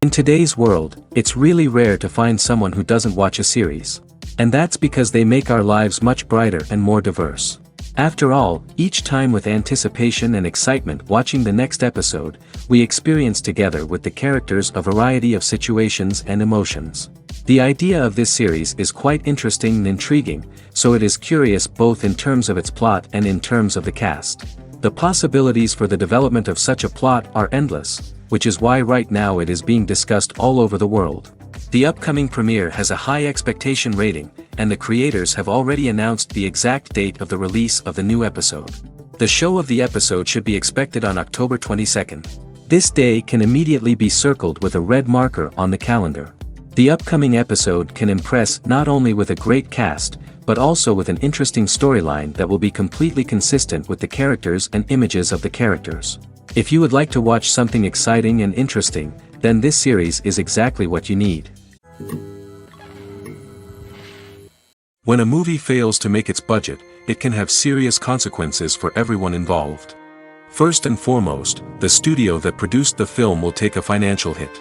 In today's world, it's really rare to find someone who doesn't watch a series. And that's because they make our lives much brighter and more diverse. After all, each time with anticipation and excitement watching the next episode, we experience together with the characters a variety of situations and emotions. The idea of this series is quite interesting and intriguing, so it is curious both in terms of its plot and in terms of the cast. The possibilities for the development of such a plot are endless, which is why right now it is being discussed all over the world. The upcoming premiere has a high expectation rating, and the creators have already announced the exact date of the release of the new episode. The show of the episode should be expected on October 22nd. This day can immediately be circled with a red marker on the calendar. The upcoming episode can impress not only with a great cast, but also with an interesting storyline that will be completely consistent with the characters and images of the characters. If you would like to watch something exciting and interesting, then this series is exactly what you need. When a movie fails to make its budget, it can have serious consequences for everyone involved. First and foremost, the studio that produced the film will take a financial hit.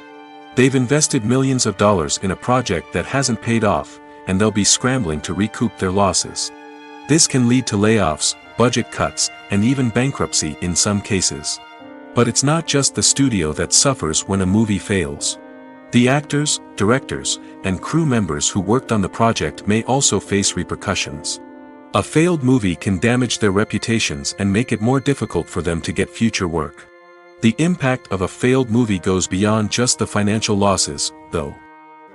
They've invested millions of dollars in a project that hasn't paid off, and they'll be scrambling to recoup their losses. This can lead to layoffs, budget cuts, and even bankruptcy in some cases. But it's not just the studio that suffers when a movie fails. The actors, directors, and crew members who worked on the project may also face repercussions. A failed movie can damage their reputations and make it more difficult for them to get future work. The impact of a failed movie goes beyond just the financial losses, though.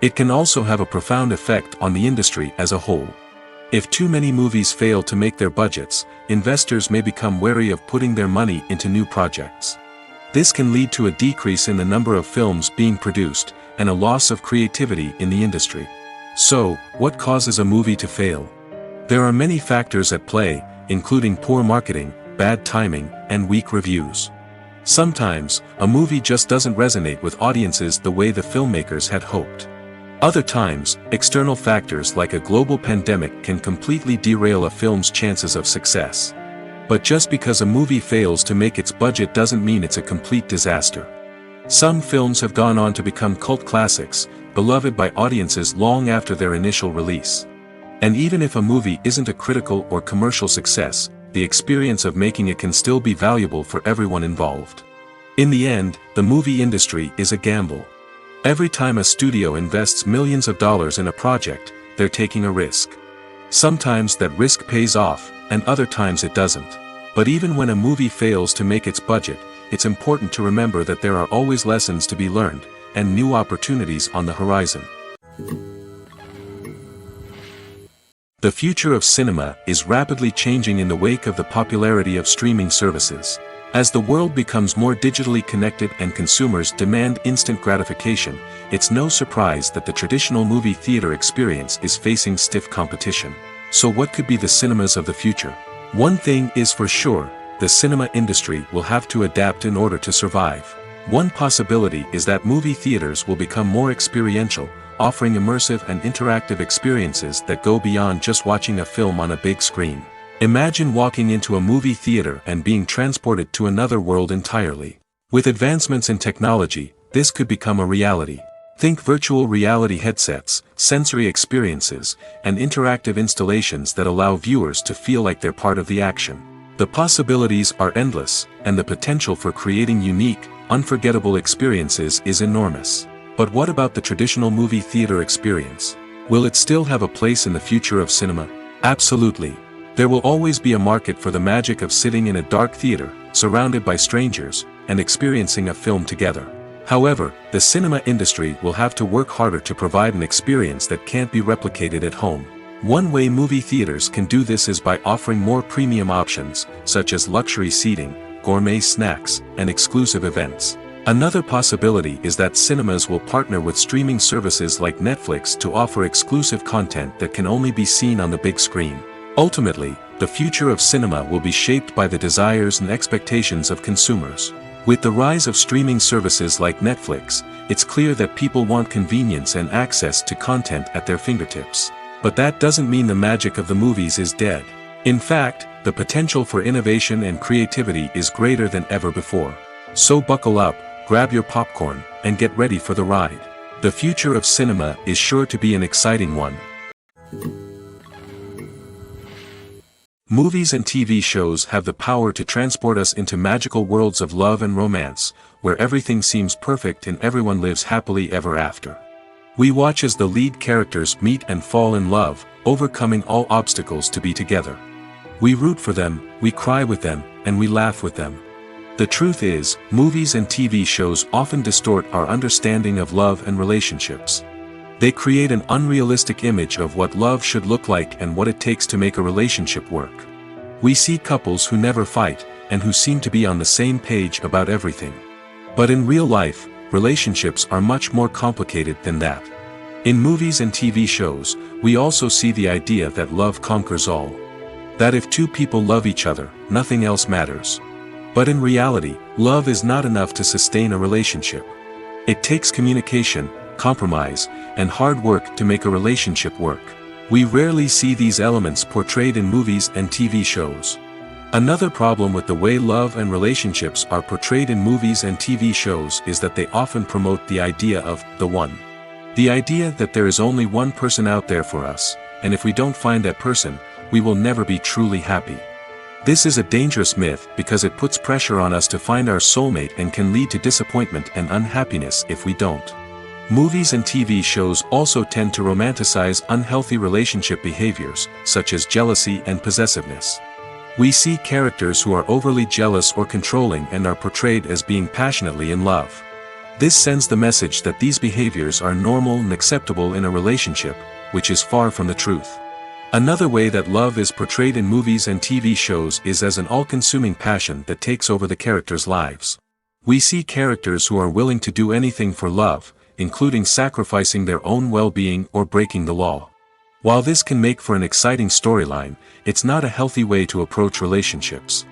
It can also have a profound effect on the industry as a whole. If too many movies fail to make their budgets, investors may become wary of putting their money into new projects. This can lead to a decrease in the number of films being produced, and a loss of creativity in the industry. So, what causes a movie to fail? There are many factors at play, including poor marketing, bad timing, and weak reviews. Sometimes, a movie just doesn't resonate with audiences the way the filmmakers had hoped. Other times, external factors like a global pandemic can completely derail a film's chances of success. But just because a movie fails to make its budget doesn't mean it's a complete disaster. Some films have gone on to become cult classics, beloved by audiences long after their initial release. And even if a movie isn't a critical or commercial success, the experience of making it can still be valuable for everyone involved. In the end, the movie industry is a gamble. Every time a studio invests millions of dollars in a project, they're taking a risk. Sometimes that risk pays off, and other times it doesn't. But even when a movie fails to make its budget, it's important to remember that there are always lessons to be learned, and new opportunities on the horizon. The future of cinema is rapidly changing in the wake of the popularity of streaming services. As the world becomes more digitally connected and consumers demand instant gratification, it's no surprise that the traditional movie theater experience is facing stiff competition. So what could be the cinemas of the future? One thing is for sure, the cinema industry will have to adapt in order to survive. One possibility is that movie theaters will become more experiential, offering immersive and interactive experiences that go beyond just watching a film on a big screen. Imagine walking into a movie theater and being transported to another world entirely. With advancements in technology, this could become a reality. Think virtual reality headsets, sensory experiences, and interactive installations that allow viewers to feel like they're part of the action. The possibilities are endless, and the potential for creating unique, unforgettable experiences is enormous. But what about the traditional movie theater experience? Will it still have a place in the future of cinema? Absolutely. There will always be a market for the magic of sitting in a dark theater, surrounded by strangers, and experiencing a film together. However, the cinema industry will have to work harder to provide an experience that can't be replicated at home. One way movie theaters can do this is by offering more premium options, such as luxury seating, gourmet snacks, and exclusive events. Another possibility is that cinemas will partner with streaming services like Netflix to offer exclusive content that can only be seen on the big screen. Ultimately, the future of cinema will be shaped by the desires and expectations of consumers. With the rise of streaming services like Netflix, it's clear that people want convenience and access to content at their fingertips. But that doesn't mean the magic of the movies is dead. In fact, the potential for innovation and creativity is greater than ever before. So buckle up, grab your popcorn, and get ready for the ride. The future of cinema is sure to be an exciting one. Movies and TV shows have the power to transport us into magical worlds of love and romance, where everything seems perfect and everyone lives happily ever after. We watch as the lead characters meet and fall in love, overcoming all obstacles to be together. We root for them, we cry with them, and we laugh with them. The truth is, movies and TV shows often distort our understanding of love and relationships. They create an unrealistic image of what love should look like and what it takes to make a relationship work. We see couples who never fight, and who seem to be on the same page about everything. But in real life, relationships are much more complicated than that. In movies and TV shows, we also see the idea that love conquers all. That if two people love each other, nothing else matters. But in reality, love is not enough to sustain a relationship. It takes communication, compromise, and hard work to make a relationship work. We rarely see these elements portrayed in movies and TV shows. Another problem with the way love and relationships are portrayed in movies and TV shows is that they often promote the idea of the one. The idea that there is only one person out there for us, and if we don't find that person, we will never be truly happy. This is a dangerous myth because it puts pressure on us to find our soulmate and can lead to disappointment and unhappiness if we don't. Movies and TV shows also tend to romanticize unhealthy relationship behaviors, such as jealousy and possessiveness. We see characters who are overly jealous or controlling and are portrayed as being passionately in love. This sends the message that these behaviors are normal and acceptable in a relationship, which is far from the truth. Another way that love is portrayed in movies and TV shows is as an all-consuming passion that takes over the characters' lives. We see characters who are willing to do anything for love, including sacrificing their own well-being or breaking the law. While this can make for an exciting storyline, it's not a healthy way to approach relationships.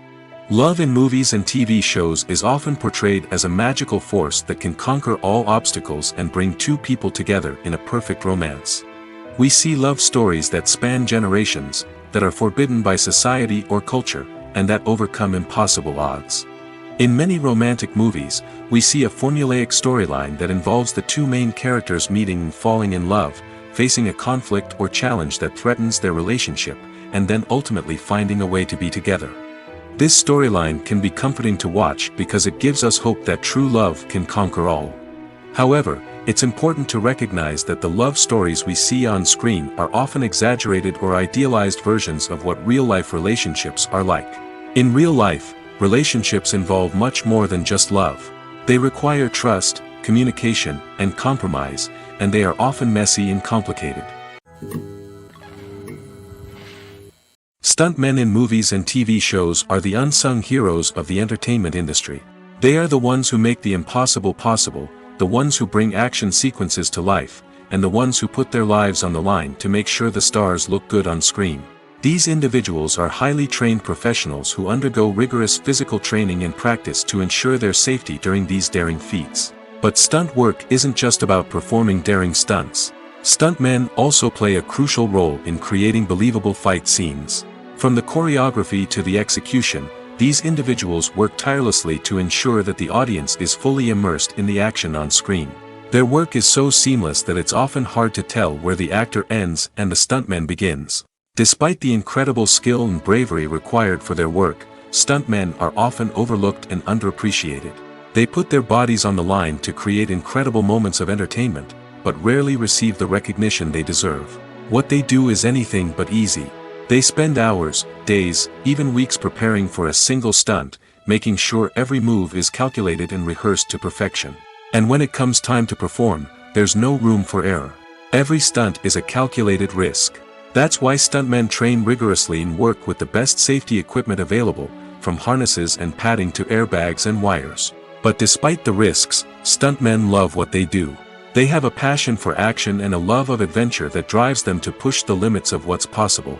Love in movies and TV shows is often portrayed as a magical force that can conquer all obstacles and bring two people together in a perfect romance. We see love stories that span generations, that are forbidden by society or culture, and that overcome impossible odds. In many romantic movies, we see a formulaic storyline that involves the two main characters meeting and falling in love, facing a conflict or challenge that threatens their relationship, and then ultimately finding a way to be together. This storyline can be comforting to watch because it gives us hope that true love can conquer all. However, it's important to recognize that the love stories we see on screen are often exaggerated or idealized versions of what real-life relationships are like. In real life, relationships involve much more than just love. They require trust, communication, and compromise, and they are often messy and complicated. Stuntmen in movies and TV shows are the unsung heroes of the entertainment industry. They are the ones who make the impossible possible, the ones who bring action sequences to life, and the ones who put their lives on the line to make sure the stars look good on screen. These individuals are highly trained professionals who undergo rigorous physical training and practice to ensure their safety during these daring feats. But stunt work isn't just about performing daring stunts. Stuntmen also play a crucial role in creating believable fight scenes. From the choreography to the execution, these individuals work tirelessly to ensure that the audience is fully immersed in the action on screen. Their work is so seamless that it's often hard to tell where the actor ends and the stuntman begins. Despite the incredible skill and bravery required for their work, stuntmen are often overlooked and underappreciated. They put their bodies on the line to create incredible moments of entertainment, but rarely receive the recognition they deserve. What they do is anything but easy. They spend hours, days, even weeks preparing for a single stunt, making sure every move is calculated and rehearsed to perfection. And when it comes time to perform, there's no room for error. Every stunt is a calculated risk. That's why stuntmen train rigorously and work with the best safety equipment available, from harnesses and padding to airbags and wires. But despite the risks, stuntmen love what they do. They have a passion for action and a love of adventure that drives them to push the limits of what's possible.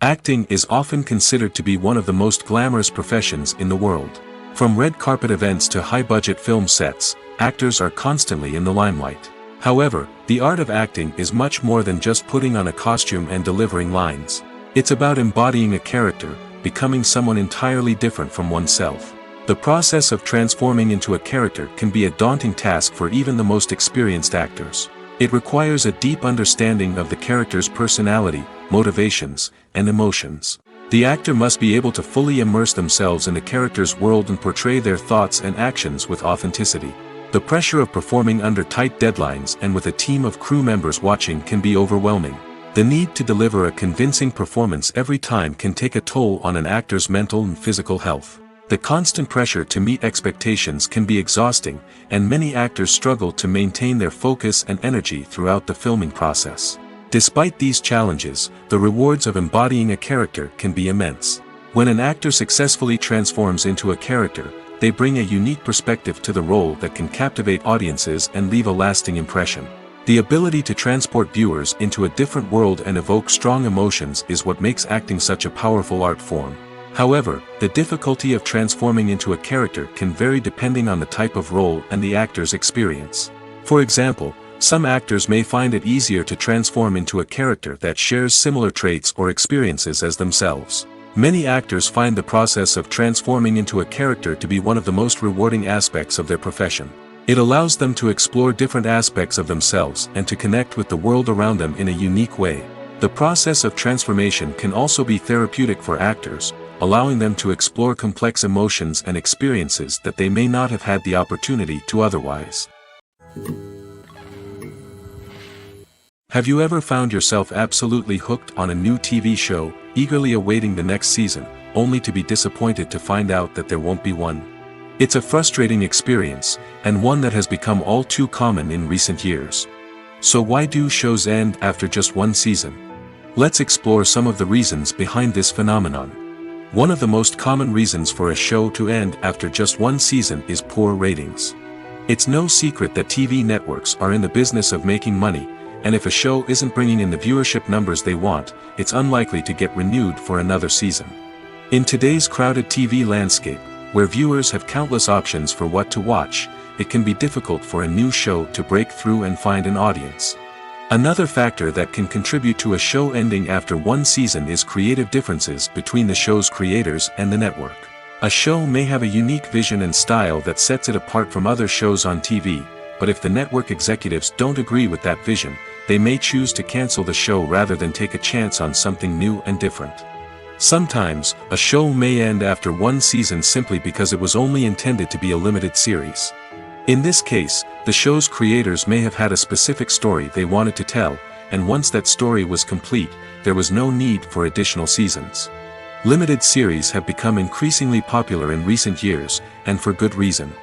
Acting is often considered to be one of the most glamorous professions in the world. From red carpet events to high-budget film sets, actors are constantly in the limelight. However, the art of acting is much more than just putting on a costume and delivering lines. It's about embodying a character, becoming someone entirely different from oneself. The process of transforming into a character can be a daunting task for even the most experienced actors. It requires a deep understanding of the character's personality, motivations, and emotions. The actor must be able to fully immerse themselves in the character's world and portray their thoughts and actions with authenticity. The pressure of performing under tight deadlines and with a team of crew members watching can be overwhelming. The need to deliver a convincing performance every time can take a toll on an actor's mental and physical health. The constant pressure to meet expectations can be exhausting, and many actors struggle to maintain their focus and energy throughout the filming process. Despite these challenges, the rewards of embodying a character can be immense. When an actor successfully transforms into a character, they bring a unique perspective to the role that can captivate audiences and leave a lasting impression. The ability to transport viewers into a different world and evoke strong emotions is what makes acting such a powerful art form. However, the difficulty of transforming into a character can vary depending on the type of role and the actor's experience. For example, some actors may find it easier to transform into a character that shares similar traits or experiences as themselves. Many actors find the process of transforming into a character to be one of the most rewarding aspects of their profession. It allows them to explore different aspects of themselves and to connect with the world around them in a unique way. The process of transformation can also be therapeutic for actors, allowing them to explore complex emotions and experiences that they may not have had the opportunity to otherwise. Have you ever found yourself absolutely hooked on a new TV show, eagerly awaiting the next season, only to be disappointed to find out that there won't be one? It's a frustrating experience, and one that has become all too common in recent years. So why do shows end after just one season? Let's explore some of the reasons behind this phenomenon. One of the most common reasons for a show to end after just one season is poor ratings. It's no secret that TV networks are in the business of making money, and if a show isn't bringing in the viewership numbers they want, it's unlikely to get renewed for another season. In today's crowded TV landscape, where viewers have countless options for what to watch, it can be difficult for a new show to break through and find an audience. Another factor that can contribute to a show ending after one season is creative differences between the show's creators and the network. A show may have a unique vision and style that sets it apart from other shows on TV, but if the network executives don't agree with that vision, they may choose to cancel the show rather than take a chance on something new and different. Sometimes, a show may end after one season simply because it was only intended to be a limited series. In this case, the show's creators may have had a specific story they wanted to tell, and once that story was complete, there was no need for additional seasons. Limited series have become increasingly popular in recent years, and for good reason.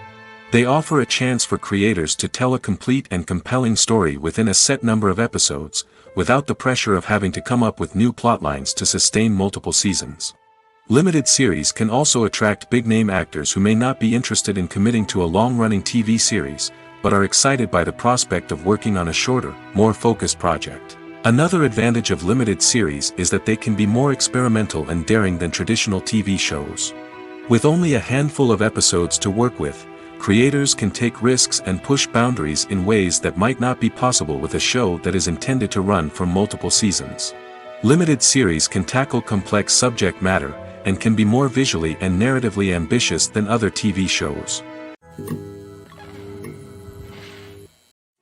They offer a chance for creators to tell a complete and compelling story within a set number of episodes, without the pressure of having to come up with new plotlines to sustain multiple seasons. Limited series can also attract big-name actors who may not be interested in committing to a long-running TV series, but are excited by the prospect of working on a shorter, more focused project. Another advantage of limited series is that they can be more experimental and daring than traditional TV shows. With only a handful of episodes to work with, creators can take risks and push boundaries in ways that might not be possible with a show that is intended to run for multiple seasons. Limited series can tackle complex subject matter, and can be more visually and narratively ambitious than other TV shows.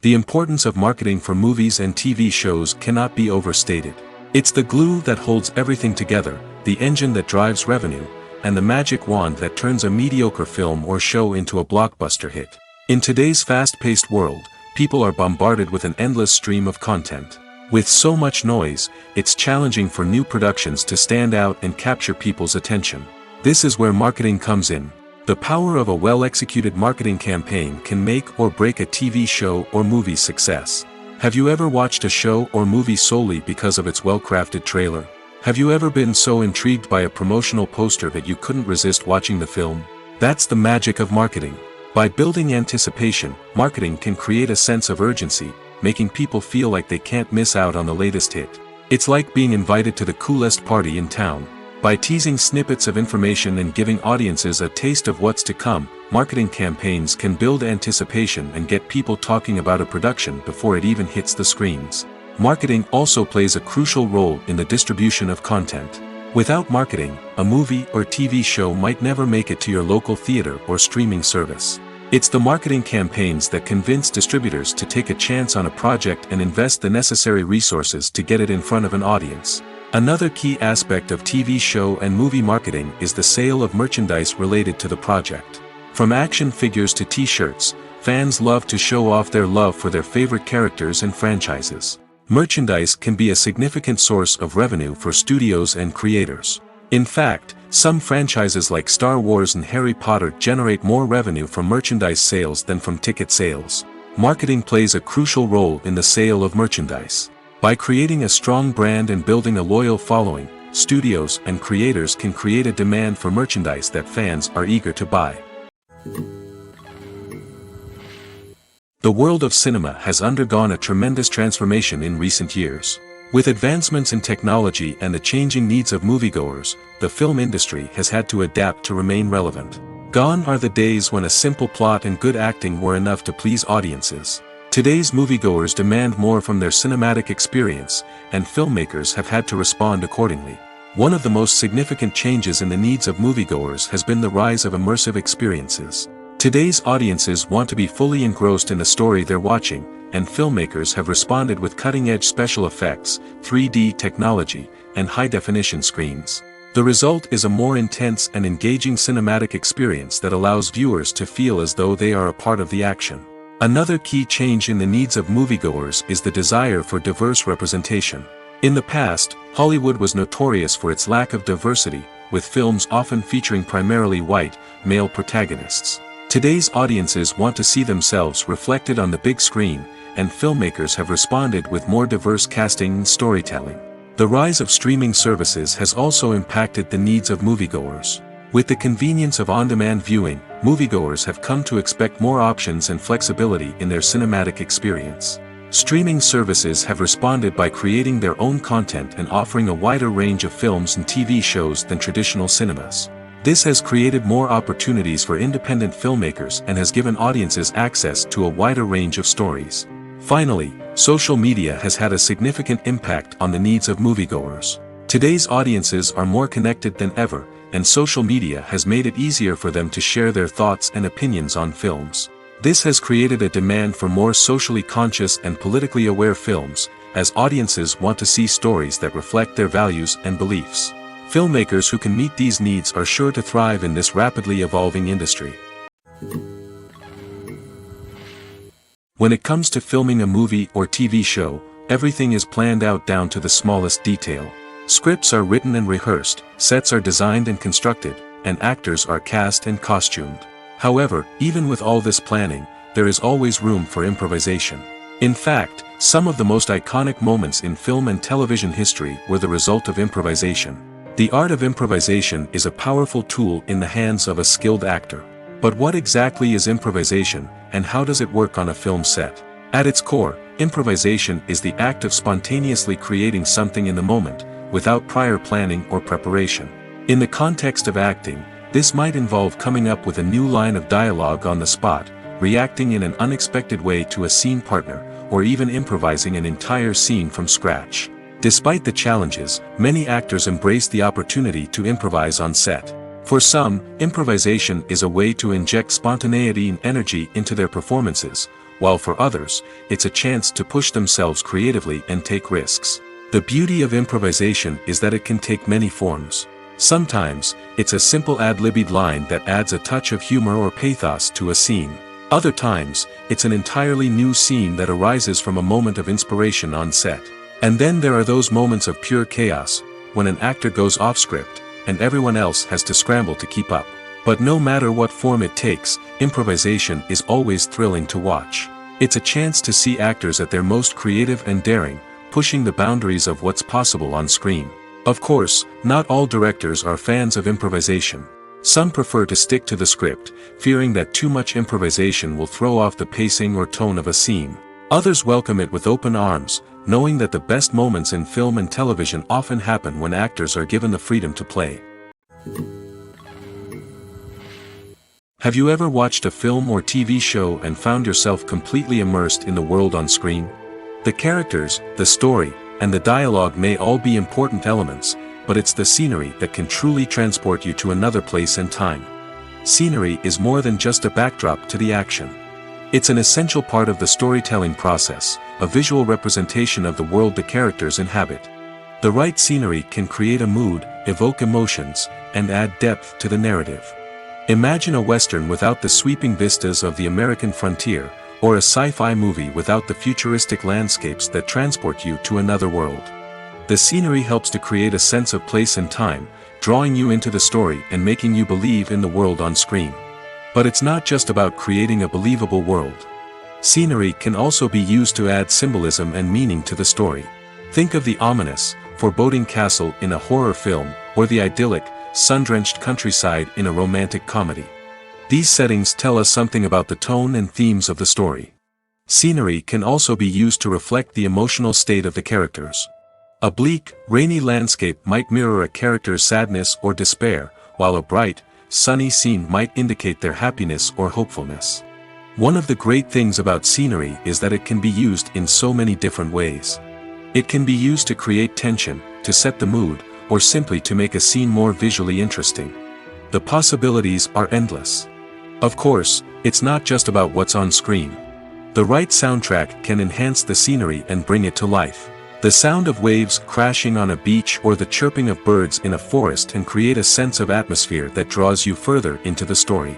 The importance of marketing for movies and TV shows cannot be overstated. It's the glue that holds everything together, the engine that drives revenue, and the magic wand that turns a mediocre film or show into a blockbuster hit. In today's fast-paced world, people are bombarded with an endless stream of content. With so much noise, it's challenging for new productions to stand out and capture people's attention. This is where marketing comes in. The power of a well-executed marketing campaign can make or break a TV show or movie's success. Have you ever watched a show or movie solely because of its well-crafted trailer? Have you ever been so intrigued by a promotional poster that you couldn't resist watching the film? That's the magic of marketing. By building anticipation, marketing can create a sense of urgency, making people feel like they can't miss out on the latest hit. It's like being invited to the coolest party in town. By teasing snippets of information and giving audiences a taste of what's to come, marketing campaigns can build anticipation and get people talking about a production before it even hits the screens. Marketing also plays a crucial role in the distribution of content. Without marketing, a movie or TV show might never make it to your local theater or streaming service. It's the marketing campaigns that convince distributors to take a chance on a project and invest the necessary resources to get it in front of an audience. Another key aspect of TV show and movie marketing is the sale of merchandise related to the project. From action figures to t-shirts, fans love to show off their love for their favorite characters and franchises. Merchandise can be a significant source of revenue for studios and creators. In fact, some franchises like Star Wars and Harry Potter generate more revenue from merchandise sales than from ticket sales. Marketing plays a crucial role in the sale of merchandise. By creating a strong brand and building a loyal following, studios and creators can create a demand for merchandise that fans are eager to buy. The world of cinema has undergone a tremendous transformation in recent years. With advancements in technology and the changing needs of moviegoers, the film industry has had to adapt to remain relevant. Gone are the days when a simple plot and good acting were enough to please audiences. Today's moviegoers demand more from their cinematic experience, and filmmakers have had to respond accordingly. One of the most significant changes in the needs of moviegoers has been the rise of immersive experiences. Today's audiences want to be fully engrossed in the story they're watching, and filmmakers have responded with cutting-edge special effects, 3D technology, and high-definition screens. The result is a more intense and engaging cinematic experience that allows viewers to feel as though they are a part of the action. Another key change in the needs of moviegoers is the desire for diverse representation. In the past, Hollywood was notorious for its lack of diversity, with films often featuring primarily white, male protagonists. Today's audiences want to see themselves reflected on the big screen, and filmmakers have responded with more diverse casting and storytelling. The rise of streaming services has also impacted the needs of moviegoers. With the convenience of on-demand viewing, moviegoers have come to expect more options and flexibility in their cinematic experience. Streaming services have responded by creating their own content and offering a wider range of films and TV shows than traditional cinemas. This has created more opportunities for independent filmmakers and has given audiences access to a wider range of stories. Finally, social media has had a significant impact on the needs of moviegoers. Today's audiences are more connected than ever, and social media has made it easier for them to share their thoughts and opinions on films. This has created a demand for more socially conscious and politically aware films, as audiences want to see stories that reflect their values and beliefs. Filmmakers who can meet these needs are sure to thrive in this rapidly evolving industry. When it comes to filming a movie or TV show, everything is planned out down to the smallest detail. Scripts are written and rehearsed, sets are designed and constructed, and actors are cast and costumed. However, even with all this planning, there is always room for improvisation. In fact, some of the most iconic moments in film and television history were the result of improvisation. The art of improvisation is a powerful tool in the hands of a skilled actor. But what exactly is improvisation, and how does it work on a film set? At its core, improvisation is the act of spontaneously creating something in the moment, without prior planning or preparation. In the context of acting, this might involve coming up with a new line of dialogue on the spot, reacting in an unexpected way to a scene partner, or even improvising an entire scene from scratch. Despite the challenges, many actors embrace the opportunity to improvise on set. For some, improvisation is a way to inject spontaneity and energy into their performances, while for others, it's a chance to push themselves creatively and take risks. The beauty of improvisation is that it can take many forms. Sometimes, it's a simple ad-libbed line that adds a touch of humor or pathos to a scene. Other times, it's an entirely new scene that arises from a moment of inspiration on set. And then there are those moments of pure chaos, when an actor goes off script, and everyone else has to scramble to keep up. But no matter what form it takes, improvisation is always thrilling to watch. It's a chance to see actors at their most creative and daring, pushing the boundaries of what's possible on screen. Of course, not all directors are fans of improvisation. Some prefer to stick to the script, fearing that too much improvisation will throw off the pacing or tone of a scene. Others welcome it with open arms, knowing that the best moments in film and television often happen when actors are given the freedom to play. Have you ever watched a film or TV show and found yourself completely immersed in the world on screen? The characters, the story, and the dialogue may all be important elements, but it's the scenery that can truly transport you to another place and time. Scenery is more than just a backdrop to the action. It's an essential part of the storytelling process, a visual representation of the world the characters inhabit. The right scenery can create a mood, evoke emotions, and add depth to the narrative. Imagine a Western without the sweeping vistas of the American frontier, or a sci-fi movie without the futuristic landscapes that transport you to another world. The scenery helps to create a sense of place and time, drawing you into the story and making you believe in the world on screen. But it's not just about creating a believable world. Scenery can also be used to add symbolism and meaning to the story. Think of the ominous, foreboding castle in a horror film, or the idyllic, sun-drenched countryside in a romantic comedy. These settings tell us something about the tone and themes of the story. Scenery can also be used to reflect the emotional state of the characters. A bleak, rainy landscape might mirror a character's sadness or despair, while a bright, sunny scene might indicate their happiness or hopefulness. One of the great things about scenery is that it can be used in so many different ways. It can be used to create tension, to set the mood, or simply to make a scene more visually interesting. The possibilities are endless. Of course, it's not just about what's on screen. The right soundtrack can enhance the scenery and bring it to life. The sound of waves crashing on a beach or the chirping of birds in a forest can create a sense of atmosphere that draws you further into the story.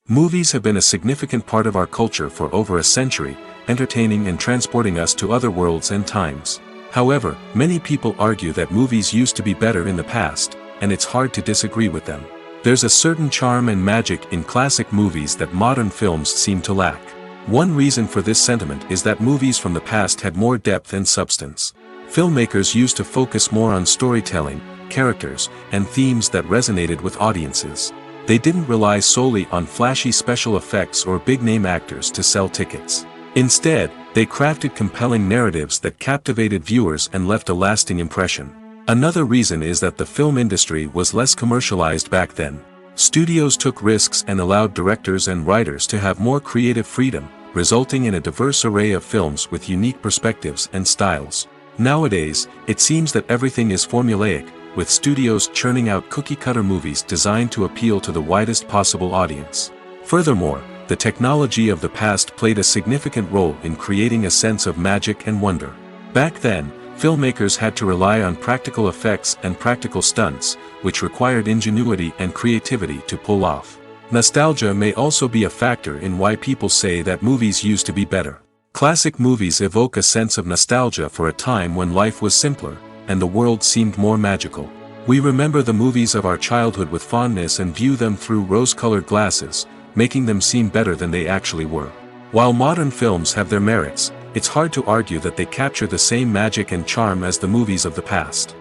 Movies have been a significant part of our culture for over a century, entertaining and transporting us to other worlds and times. However, many people argue that movies used to be better in the past, and it's hard to disagree with them. There's a certain charm and magic in classic movies that modern films seem to lack. One reason for this sentiment is that movies from the past had more depth and substance. Filmmakers used to focus more on storytelling, characters, and themes that resonated with audiences. They didn't rely solely on flashy special effects or big-name actors to sell tickets. Instead, they crafted compelling narratives that captivated viewers and left a lasting impression. Another reason is that the film industry was less commercialized back then. Studios took risks and allowed directors and writers to have more creative freedom, resulting in a diverse array of films with unique perspectives and styles. Nowadays, it seems that everything is formulaic, with studios churning out cookie-cutter movies designed to appeal to the widest possible audience. Furthermore, the technology of the past played a significant role in creating a sense of magic and wonder. Back then, filmmakers had to rely on practical effects and practical stunts, which required ingenuity and creativity to pull off. Nostalgia may also be a factor in why people say that movies used to be better. Classic movies evoke a sense of nostalgia for a time when life was simpler, and the world seemed more magical. We remember the movies of our childhood with fondness and view them through rose-colored glasses, making them seem better than they actually were. While modern films have their merits, it's hard to argue that they capture the same magic and charm as the movies of the past.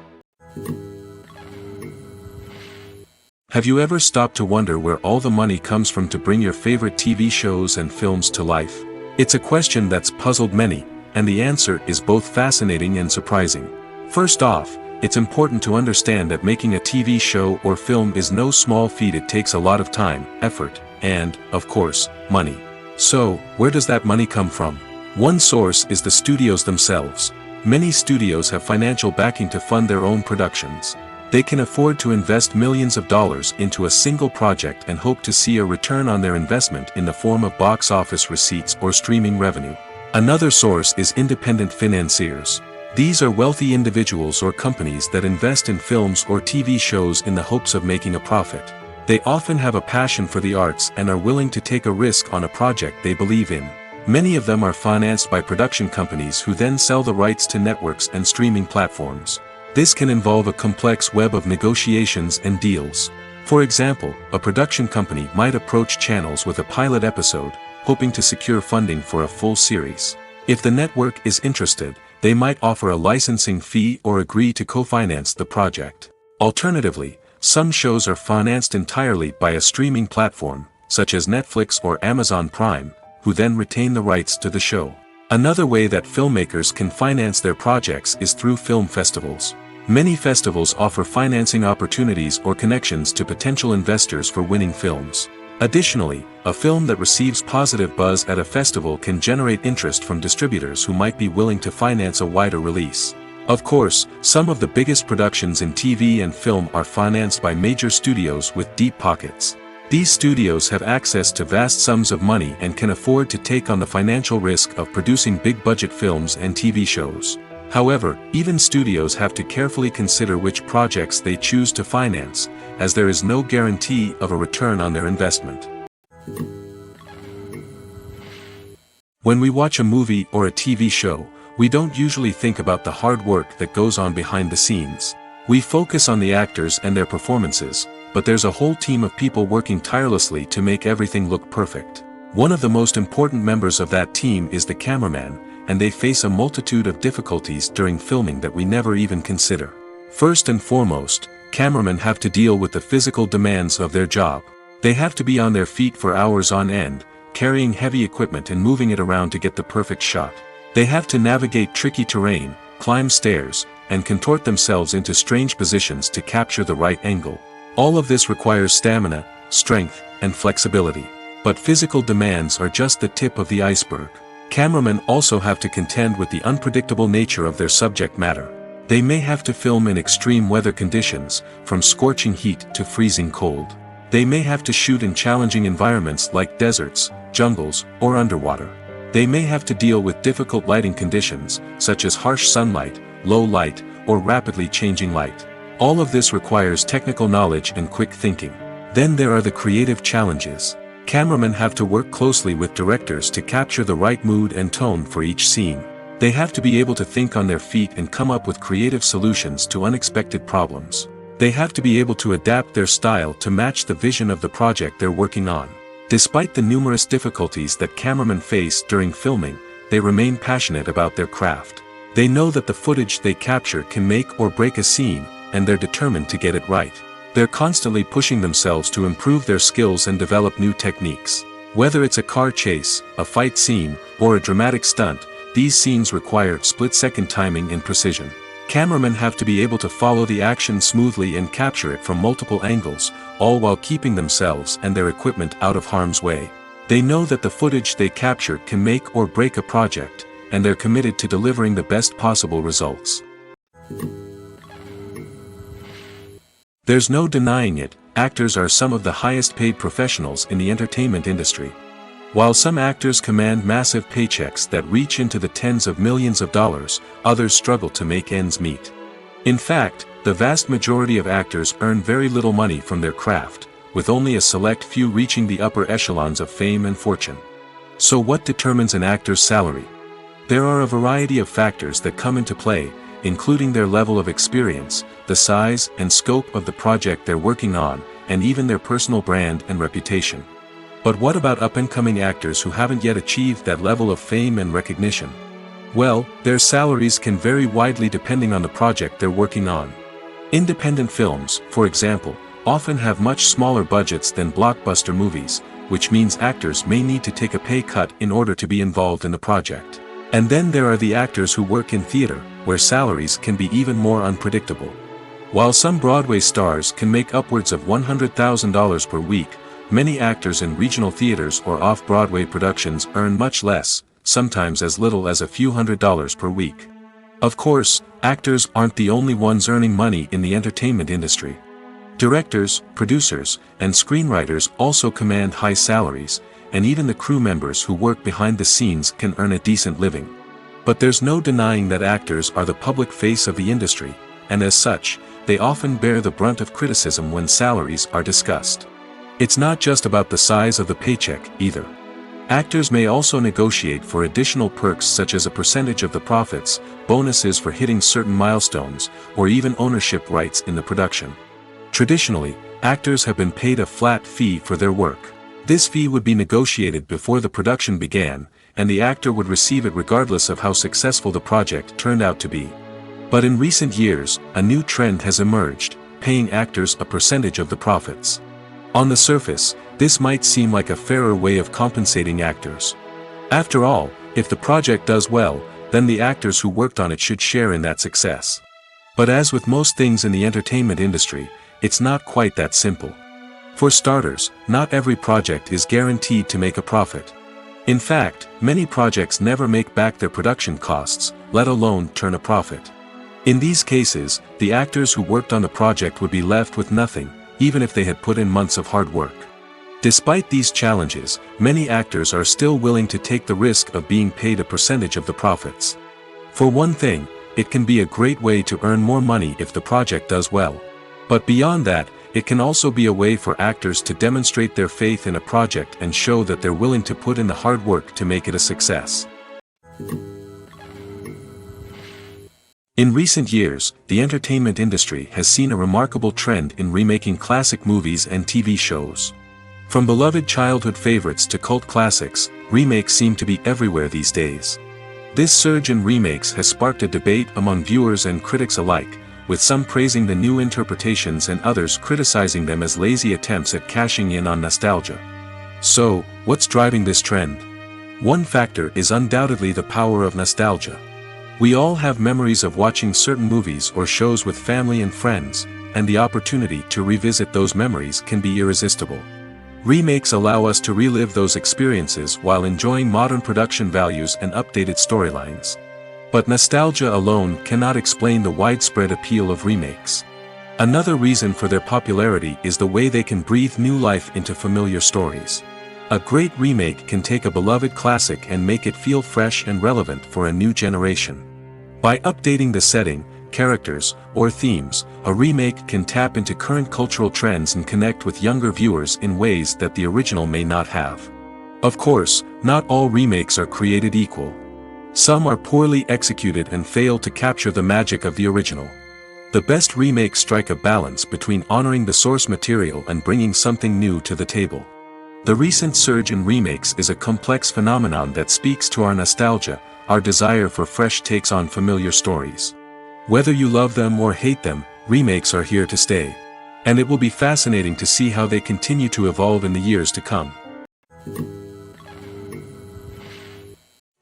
Have you ever stopped to wonder where all the money comes from to bring your favorite TV shows and films to life? It's a question that's puzzled many, and the answer is both fascinating and surprising. First off, it's important to understand that making a TV show or film is no small feat. It takes a lot of time, effort, and, of course, money. So, where does that money come from? One source is the studios themselves. Many studios have financial backing to fund their own productions. They can afford to invest millions of dollars into a single project and hope to see a return on their investment in the form of box office receipts or streaming revenue. Another source is independent financiers. These are wealthy individuals or companies that invest in films or TV shows in the hopes of making a profit. They often have a passion for the arts and are willing to take a risk on a project they believe in. Many of them are financed by production companies who then sell the rights to networks and streaming platforms. This can involve a complex web of negotiations and deals. For example, a production company might approach channels with a pilot episode, hoping to secure funding for a full series. If the network is interested, they might offer a licensing fee or agree to co-finance the project. Alternatively, some shows are financed entirely by a streaming platform, such as Netflix or Amazon Prime, who then retain the rights to the show. Another way that filmmakers can finance their projects is through film festivals. Many festivals offer financing opportunities or connections to potential investors for winning films. Additionally, a film that receives positive buzz at a festival can generate interest from distributors who might be willing to finance a wider release. Of course, some of the biggest productions in TV and film are financed by major studios with deep pockets. These studios have access to vast sums of money and can afford to take on the financial risk of producing big-budget films and TV shows. However, even studios have to carefully consider which projects they choose to finance, as there is no guarantee of a return on their investment. When we watch a movie or a TV show, we don't usually think about the hard work that goes on behind the scenes. We focus on the actors and their performances, but there's a whole team of people working tirelessly to make everything look perfect. One of the most important members of that team is the cameraman, and they face a multitude of difficulties during filming that we never even consider. First and foremost, cameramen have to deal with the physical demands of their job. They have to be on their feet for hours on end, carrying heavy equipment and moving it around to get the perfect shot. They have to navigate tricky terrain, climb stairs, and contort themselves into strange positions to capture the right angle. All of this requires stamina, strength, and flexibility. But physical demands are just the tip of the iceberg. Cameramen also have to contend with the unpredictable nature of their subject matter. They may have to film in extreme weather conditions, from scorching heat to freezing cold. They may have to shoot in challenging environments like deserts, jungles, or underwater. They may have to deal with difficult lighting conditions, such as harsh sunlight, low light, or rapidly changing light. All of this requires technical knowledge and quick thinking. Then there are the creative challenges. Cameramen have to work closely with directors to capture the right mood and tone for each scene. They have to be able to think on their feet and come up with creative solutions to unexpected problems. They have to be able to adapt their style to match the vision of the project they're working on. Despite the numerous difficulties that cameramen face during filming, they remain passionate about their craft. They know that the footage they capture can make or break a scene, and they're determined to get it right. They're constantly pushing themselves to improve their skills and develop new techniques. Whether it's a car chase, a fight scene, or a dramatic stunt, these scenes require split-second timing and precision. Cameramen have to be able to follow the action smoothly and capture it from multiple angles, all while keeping themselves and their equipment out of harm's way. They know that the footage they capture can make or break a project, and they're committed to delivering the best possible results. There's no denying it, actors are some of the highest paid professionals in the entertainment industry. While some actors command massive paychecks that reach into the tens of millions of dollars, others struggle to make ends meet. In fact, the vast majority of actors earn very little money from their craft, with only a select few reaching the upper echelons of fame and fortune. So what determines an actor's salary? There are a variety of factors that come into play, including their level of experience, the size and scope of the project they're working on, and even their personal brand and reputation. But what about up-and-coming actors who haven't yet achieved that level of fame and recognition? Well, their salaries can vary widely depending on the project they're working on. Independent films, for example, often have much smaller budgets than blockbuster movies, which means actors may need to take a pay cut in order to be involved in the project. And then there are the actors who work in theater, where salaries can be even more unpredictable. While some Broadway stars can make upwards of $100,000 per week, many actors in regional theaters or off-Broadway productions earn much less, sometimes as little as a few $100s per week. Of course, actors aren't the only ones earning money in the entertainment industry. Directors, producers, and screenwriters also command high salaries, and even the crew members who work behind the scenes can earn a decent living. But there's no denying that actors are the public face of the industry, and as such, they often bear the brunt of criticism when salaries are discussed. It's not just about the size of the paycheck, either. Actors may also negotiate for additional perks such as a percentage of the profits, bonuses for hitting certain milestones, or even ownership rights in the production. Traditionally, actors have been paid a flat fee for their work. This fee would be negotiated before the production began, and the actor would receive it regardless of how successful the project turned out to be. But in recent years, a new trend has emerged, paying actors a percentage of the profits. On the surface, this might seem like a fairer way of compensating actors. After all, if the project does well, then the actors who worked on it should share in that success. But as with most things in the entertainment industry, it's not quite that simple. For starters, not every project is guaranteed to make a profit. In fact, many projects never make back their production costs, let alone turn a profit. In these cases, the actors who worked on the project would be left with nothing, even if they had put in months of hard work. Despite these challenges, many actors are still willing to take the risk of being paid a percentage of the profits. For one thing, it can be a great way to earn more money if the project does well. But beyond that, it can also be a way for actors to demonstrate their faith in a project and show that they're willing to put in the hard work to make it a success. In recent years, the entertainment industry has seen a remarkable trend in remaking classic movies and TV shows. From beloved childhood favorites to cult classics, remakes seem to be everywhere these days. This surge in remakes has sparked a debate among viewers and critics alike, with some praising the new interpretations and others criticizing them as lazy attempts at cashing in on nostalgia. So, what's driving this trend? One factor is undoubtedly the power of nostalgia. We all have memories of watching certain movies or shows with family and friends, and the opportunity to revisit those memories can be irresistible. Remakes allow us to relive those experiences while enjoying modern production values and updated storylines. But nostalgia alone cannot explain the widespread appeal of remakes. Another reason for their popularity is the way they can breathe new life into familiar stories. A great remake can take a beloved classic and make it feel fresh and relevant for a new generation. By updating the setting, characters, or themes, a remake can tap into current cultural trends and connect with younger viewers in ways that the original may not have. Of course, not all remakes are created equal. Some are poorly executed and fail to capture the magic of the original. The best remakes strike a balance between honoring the source material and bringing something new to the table. The recent surge in remakes is a complex phenomenon that speaks to our nostalgia, our desire for fresh takes on familiar stories. Whether you love them or hate them, remakes are here to stay. And it will be fascinating to see how they continue to evolve in the years to come.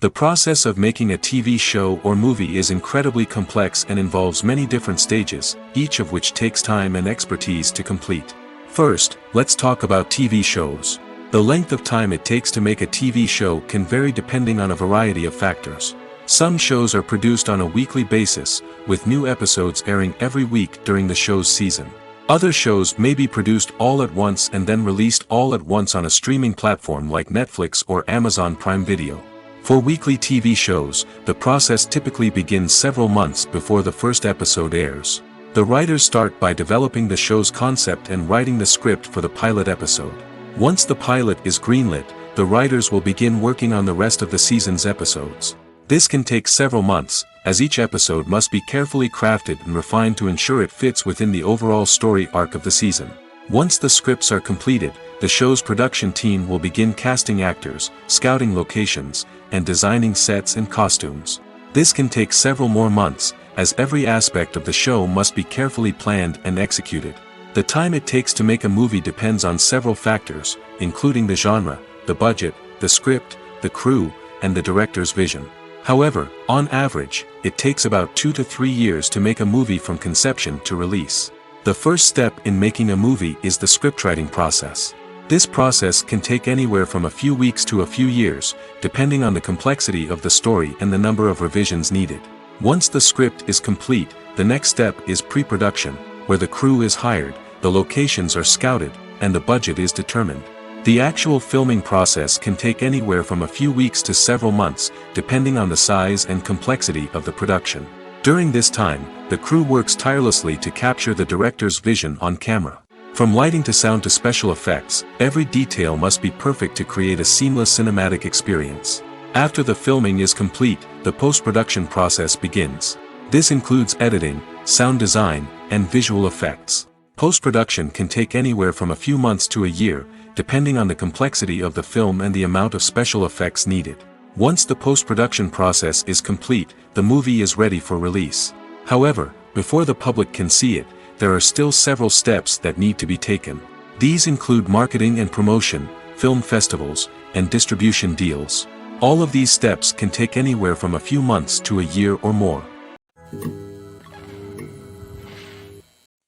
The process of making a TV show or movie is incredibly complex and involves many different stages, each of which takes time and expertise to complete. First, let's talk about TV shows. The length of time it takes to make a TV show can vary depending on a variety of factors. Some shows are produced on a weekly basis, with new episodes airing every week during the show's season. Other shows may be produced all at once and then released all at once on a streaming platform like Netflix or Amazon Prime Video. For weekly TV shows, the process typically begins several months before the first episode airs. The writers start by developing the show's concept and writing the script for the pilot episode. Once the pilot is greenlit, the writers will begin working on the rest of the season's episodes. This can take several months, as each episode must be carefully crafted and refined to ensure it fits within the overall story arc of the season. Once the scripts are completed, the show's production team will begin casting actors, scouting locations, and designing sets and costumes. This can take several more months, as every aspect of the show must be carefully planned and executed. The time it takes to make a movie depends on several factors, including the genre, the budget, the script, the crew, and the director's vision. However, on average, it takes about 2 to 3 years to make a movie from conception to release. The first step in making a movie is the scriptwriting process. This process can take anywhere from a few weeks to a few years, depending on the complexity of the story and the number of revisions needed. Once the script is complete, the next step is pre-production, where the crew is hired, the locations are scouted, and the budget is determined. The actual filming process can take anywhere from a few weeks to several months, depending on the size and complexity of the production. During this time, the crew works tirelessly to capture the director's vision on camera. From lighting to sound to special effects, every detail must be perfect to create a seamless cinematic experience. After the filming is complete, the post-production process begins. This includes editing, sound design, and visual effects. Post-production can take anywhere from a few months to a year, depending on the complexity of the film and the amount of special effects needed. Once the post-production process is complete, the movie is ready for release. However, before the public can see it, there are still several steps that need to be taken. These include marketing and promotion, film festivals, and distribution deals. All of these steps can take anywhere from a few months to a year or more.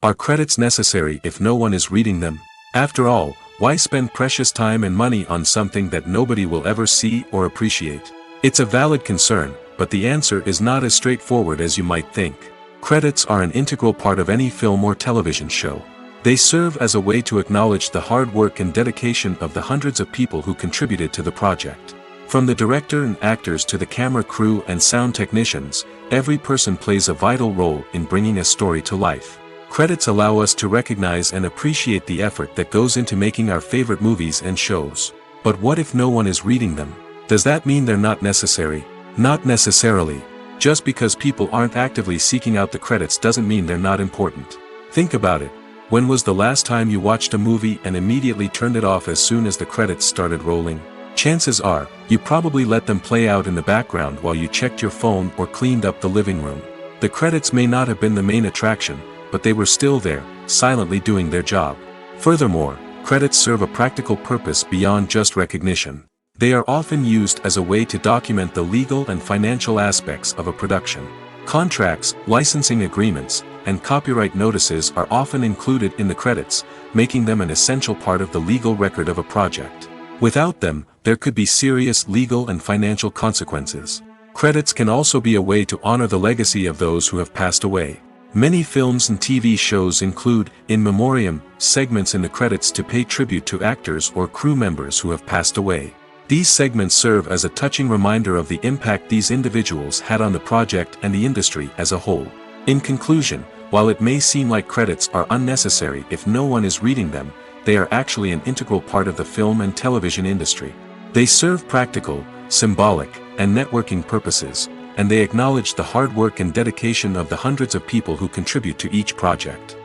Are credits necessary if no one is reading them? After all, why spend precious time and money on something that nobody will ever see or appreciate? It's a valid concern, but the answer is not as straightforward as you might think. Credits are an integral part of any film or television show. They serve as a way to acknowledge the hard work and dedication of the hundreds of people who contributed to the project. From the director and actors to the camera crew and sound technicians, every person plays a vital role in bringing a story to life. Credits allow us to recognize and appreciate the effort that goes into making our favorite movies and shows. But what if no one is reading them? Does that mean they're not necessary? Not necessarily. Just because people aren't actively seeking out the credits doesn't mean they're not important. Think about it. When was the last time you watched a movie and immediately turned it off as soon as the credits started rolling? Chances are, you probably let them play out in the background while you checked your phone or cleaned up the living room. The credits may not have been the main attraction, but they were still there, silently doing their job. Furthermore, credits serve a practical purpose beyond just recognition. They are often used as a way to document the legal and financial aspects of a production. Contracts, licensing agreements, and copyright notices are often included in the credits, making them an essential part of the legal record of a project. Without them, there could be serious legal and financial consequences. Credits can also be a way to honor the legacy of those who have passed away. Many films and TV shows include, in memoriam, segments in the credits to pay tribute to actors or crew members who have passed away. These segments serve as a touching reminder of the impact these individuals had on the project and the industry as a whole. In conclusion, while it may seem like credits are unnecessary if no one is reading them, they are actually an integral part of the film and television industry. They serve practical, symbolic, and networking purposes, and they acknowledge the hard work and dedication of the hundreds of people who contribute to each project.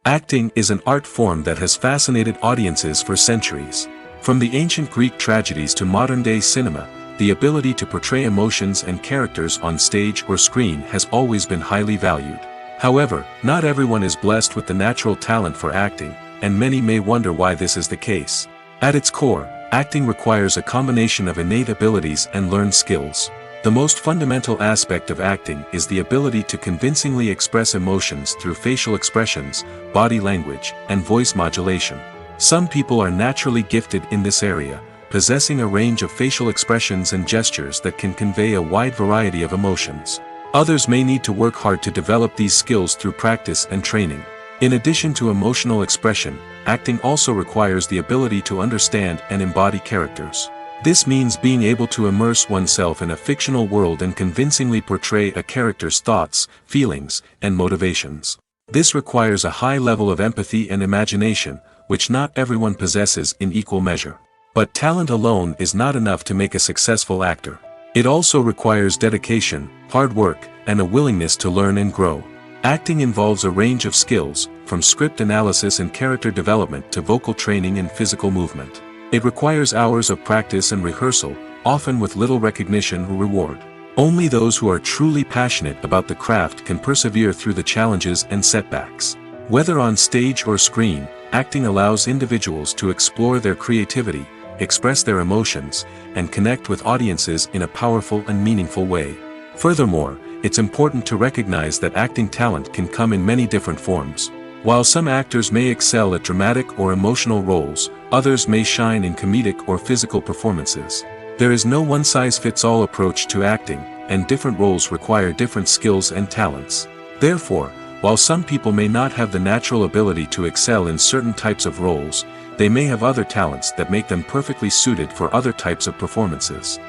Acting is an art form that has fascinated audiences for centuries. From the ancient Greek tragedies to modern-day cinema, the ability to portray emotions and characters on stage or screen has always been highly valued. However, not everyone is blessed with the natural talent for acting, and many may wonder why this is the case. At its core, acting requires a combination of innate abilities and learned skills. The most fundamental aspect of acting is the ability to convincingly express emotions through facial expressions, body language, and voice modulation. Some people are naturally gifted in this area, possessing a range of facial expressions and gestures that can convey a wide variety of emotions. Others may need to work hard to develop these skills through practice and training. In addition to emotional expression, acting also requires the ability to understand and embody characters. This means being able to immerse oneself in a fictional world and convincingly portray a character's thoughts, feelings, and motivations. This requires a high level of empathy and imagination, which not everyone possesses in equal measure. But talent alone is not enough to make a successful actor. It also requires dedication, hard work, and a willingness to learn and grow. Acting involves a range of skills, from script analysis and character development to vocal training and physical movement. It requires hours of practice and rehearsal, often with little recognition or reward. Only those who are truly passionate about the craft can persevere through the challenges and setbacks. Whether on stage or screen, acting allows individuals to explore their creativity, express their emotions, and connect with audiences in a powerful and meaningful way. Furthermore, it's important to recognize that acting talent can come in many different forms. While some actors may excel at dramatic or emotional roles, others may shine in comedic or physical performances. There is no one-size-fits-all approach to acting, and different roles require different skills and talents. Therefore, while some people may not have the natural ability to excel in certain types of roles, they may have other talents that make them perfectly suited for other types of performances.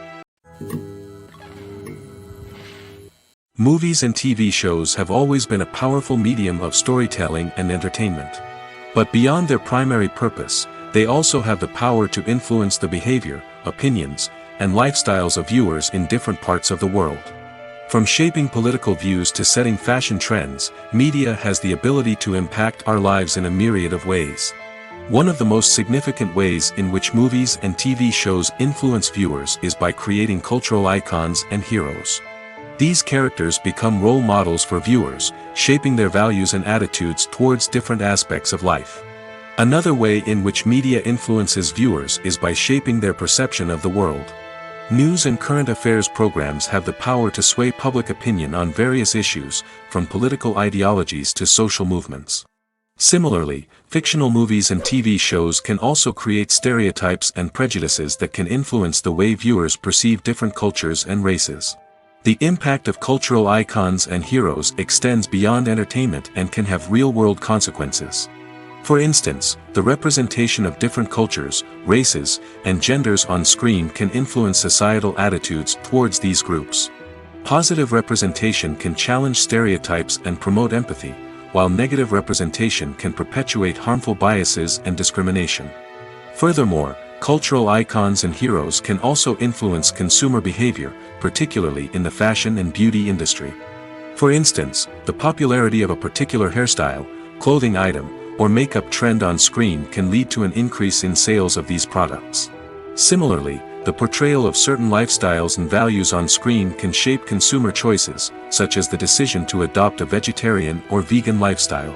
Movies and TV shows have always been a powerful medium of storytelling and entertainment. But beyond their primary purpose, they also have the power to influence the behavior, opinions, and lifestyles of viewers in different parts of the world. From shaping political views to setting fashion trends, media has the ability to impact our lives in a myriad of ways. One of the most significant ways in which movies and TV shows influence viewers is by creating cultural icons and heroes. These characters become role models for viewers, shaping their values and attitudes towards different aspects of life. Another way in which media influences viewers is by shaping their perception of the world. News and current affairs programs have the power to sway public opinion on various issues, from political ideologies to social movements. Similarly, fictional movies and TV shows can also create stereotypes and prejudices that can influence the way viewers perceive different cultures and races. The impact of cultural icons and heroes extends beyond entertainment and can have real-world consequences. For instance, the representation of different cultures, races, and genders on screen can influence societal attitudes towards these groups. Positive representation can challenge stereotypes and promote empathy, while negative representation can perpetuate harmful biases and discrimination. Furthermore, cultural icons and heroes can also influence consumer behavior, particularly in the fashion and beauty industry. For instance, the popularity of a particular hairstyle, clothing item, or makeup trend on screen can lead to an increase in sales of these products. Similarly, the portrayal of certain lifestyles and values on screen can shape consumer choices, such as the decision to adopt a vegetarian or vegan lifestyle.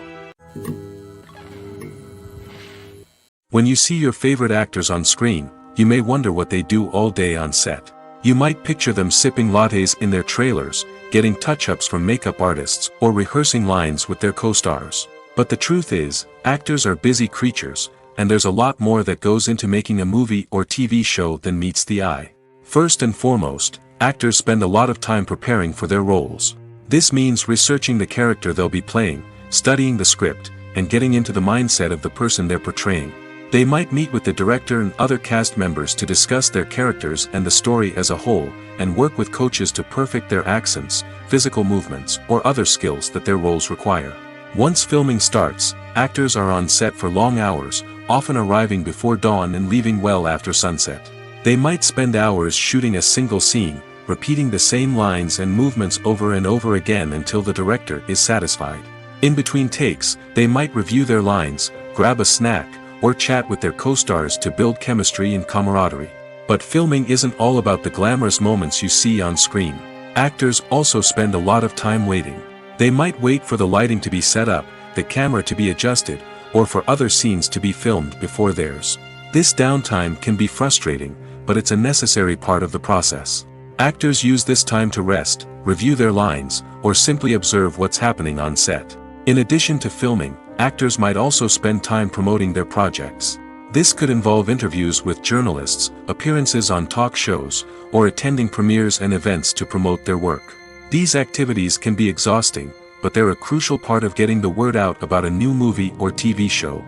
When you see your favorite actors on screen, you may wonder what they do all day on set. You might picture them sipping lattes in their trailers, getting touch-ups from makeup artists, or rehearsing lines with their co-stars. But the truth is, actors are busy creatures, and there's a lot more that goes into making a movie or TV show than meets the eye. First and foremost, actors spend a lot of time preparing for their roles. This means researching the character they'll be playing, studying the script, and getting into the mindset of the person they're portraying. They might meet with the director and other cast members to discuss their characters and the story as a whole, and work with coaches to perfect their accents, physical movements, or other skills that their roles require. Once filming starts, actors are on set for long hours, often arriving before dawn and leaving well after sunset. They might spend hours shooting a single scene, repeating the same lines and movements over and over again until the director is satisfied. In between takes, they might review their lines, grab a snack, or chat with their co-stars to build chemistry and camaraderie. But filming isn't all about the glamorous moments you see on screen. Actors also spend a lot of time waiting. They might wait for the lighting to be set up, the camera to be adjusted, or for other scenes to be filmed before theirs. This downtime can be frustrating, but it's a necessary part of the process. Actors use this time to rest, review their lines, or simply observe what's happening on set. In addition to filming, actors might also spend time promoting their projects. This could involve interviews with journalists, appearances on talk shows, or attending premieres and events to promote their work. These activities can be exhausting, but they're a crucial part of getting the word out about a new movie or TV show.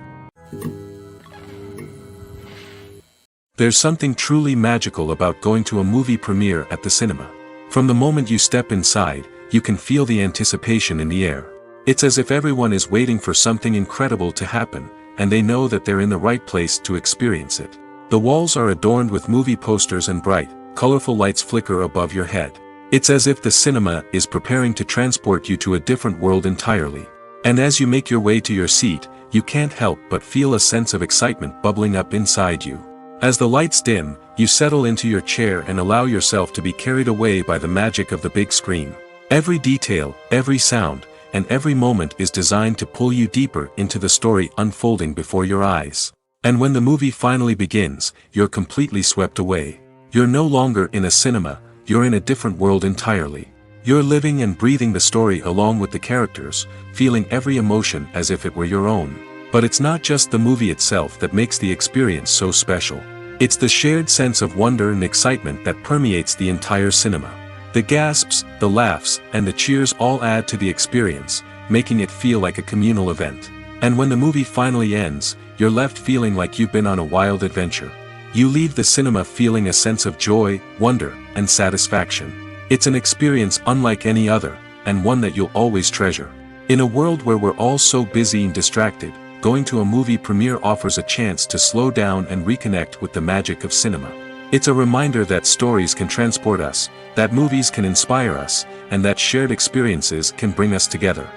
There's something truly magical about going to a movie premiere at the cinema. From the moment you step inside, you can feel the anticipation in the air. It's as if everyone is waiting for something incredible to happen, and they know that they're in the right place to experience it. The walls are adorned with movie posters and bright, colorful lights flicker above your head. It's as if the cinema is preparing to transport you to a different world entirely. And as you make your way to your seat, you can't help but feel a sense of excitement bubbling up inside you. As the lights dim, you settle into your chair and allow yourself to be carried away by the magic of the big screen. Every detail, every sound, and every moment is designed to pull you deeper into the story unfolding before your eyes. And when the movie finally begins, you're completely swept away. You're no longer in a cinema, you're in a different world entirely. You're living and breathing the story along with the characters, feeling every emotion as if it were your own. But it's not just the movie itself that makes the experience so special. It's the shared sense of wonder and excitement that permeates the entire cinema. The gasps, the laughs, and the cheers all add to the experience, making it feel like a communal event. And when the movie finally ends, you're left feeling like you've been on a wild adventure. You leave the cinema feeling a sense of joy, wonder, and satisfaction. It's an experience unlike any other, and one that you'll always treasure. In a world where we're all so busy and distracted, going to a movie premiere offers a chance to slow down and reconnect with the magic of cinema. It's a reminder that stories can transport us, that movies can inspire us, and that shared experiences can bring us together.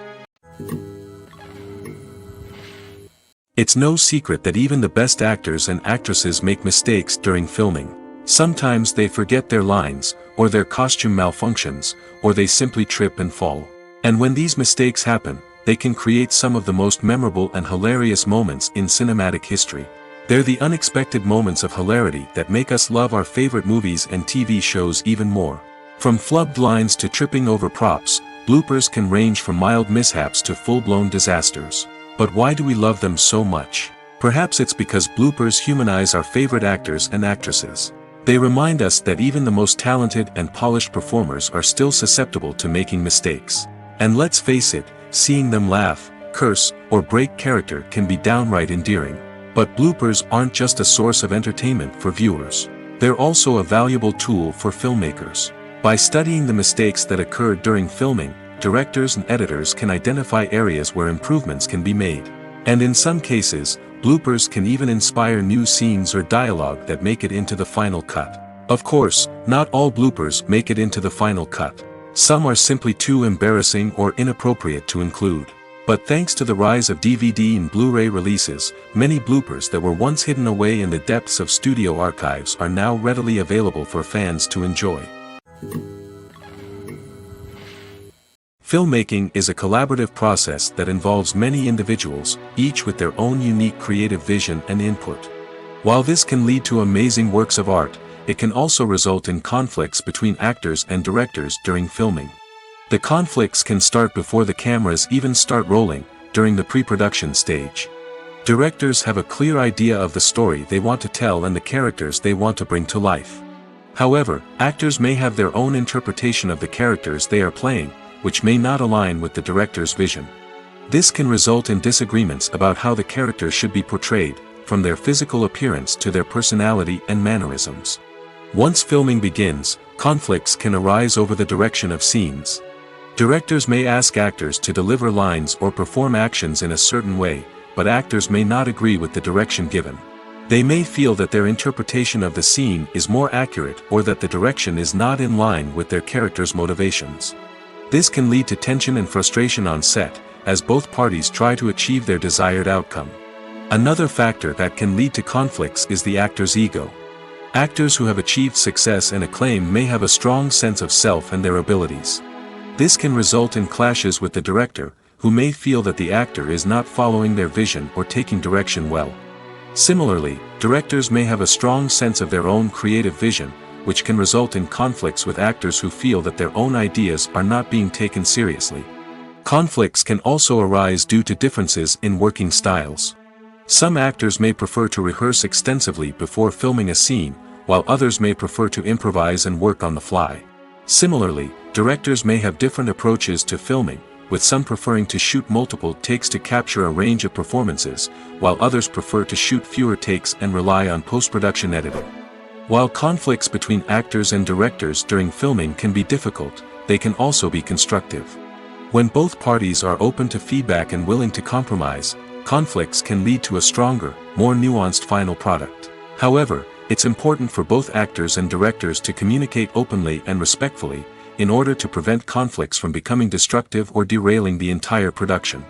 It's no secret that even the best actors and actresses make mistakes during filming. Sometimes they forget their lines, or their costume malfunctions, or they simply trip and fall. And when these mistakes happen, they can create some of the most memorable and hilarious moments in cinematic history. They're the unexpected moments of hilarity that make us love our favorite movies and TV shows even more. From flubbed lines to tripping over props, bloopers can range from mild mishaps to full-blown disasters. But why do we love them so much? Perhaps it's because bloopers humanize our favorite actors and actresses. They remind us that even the most talented and polished performers are still susceptible to making mistakes. And let's face it, seeing them laugh, curse, or break character can be downright endearing. But bloopers aren't just a source of entertainment for viewers. They're also a valuable tool for filmmakers. By studying the mistakes that occurred during filming, directors and editors can identify areas where improvements can be made. And in some cases, bloopers can even inspire new scenes or dialogue that make it into the final cut. Of course, not all bloopers make it into the final cut. Some are simply too embarrassing or inappropriate to include. But thanks to the rise of DVD and Blu-ray releases, many bloopers that were once hidden away in the depths of studio archives are now readily available for fans to enjoy. Filmmaking is a collaborative process that involves many individuals, each with their own unique creative vision and input. While this can lead to amazing works of art, it can also result in conflicts between actors and directors during filming. The conflicts can start before the cameras even start rolling, during the pre-production stage. Directors have a clear idea of the story they want to tell and the characters they want to bring to life. However, actors may have their own interpretation of the characters they are playing, which may not align with the director's vision. This can result in disagreements about how the characters should be portrayed, from their physical appearance to their personality and mannerisms. Once filming begins, conflicts can arise over the direction of scenes. Directors may ask actors to deliver lines or perform actions in a certain way, but actors may not agree with the direction given. They may feel that their interpretation of the scene is more accurate or that the direction is not in line with their character's motivations. This can lead to tension and frustration on set, as both parties try to achieve their desired outcome. Another factor that can lead to conflicts is the actor's ego. Actors who have achieved success and acclaim may have a strong sense of self and their abilities. This can result in clashes with the director, who may feel that the actor is not following their vision or taking direction well. Similarly, directors may have a strong sense of their own creative vision, which can result in conflicts with actors who feel that their own ideas are not being taken seriously. Conflicts can also arise due to differences in working styles. Some actors may prefer to rehearse extensively before filming a scene, while others may prefer to improvise and work on the fly. Similarly, directors may have different approaches to filming, with some preferring to shoot multiple takes to capture a range of performances, while others prefer to shoot fewer takes and rely on post-production editing. While conflicts between actors and directors during filming can be difficult, they can also be constructive. When both parties are open to feedback and willing to compromise, conflicts can lead to a stronger, more nuanced final product. However, it's important for both actors and directors to communicate openly and respectfully, in order to prevent conflicts from becoming destructive or derailing the entire production.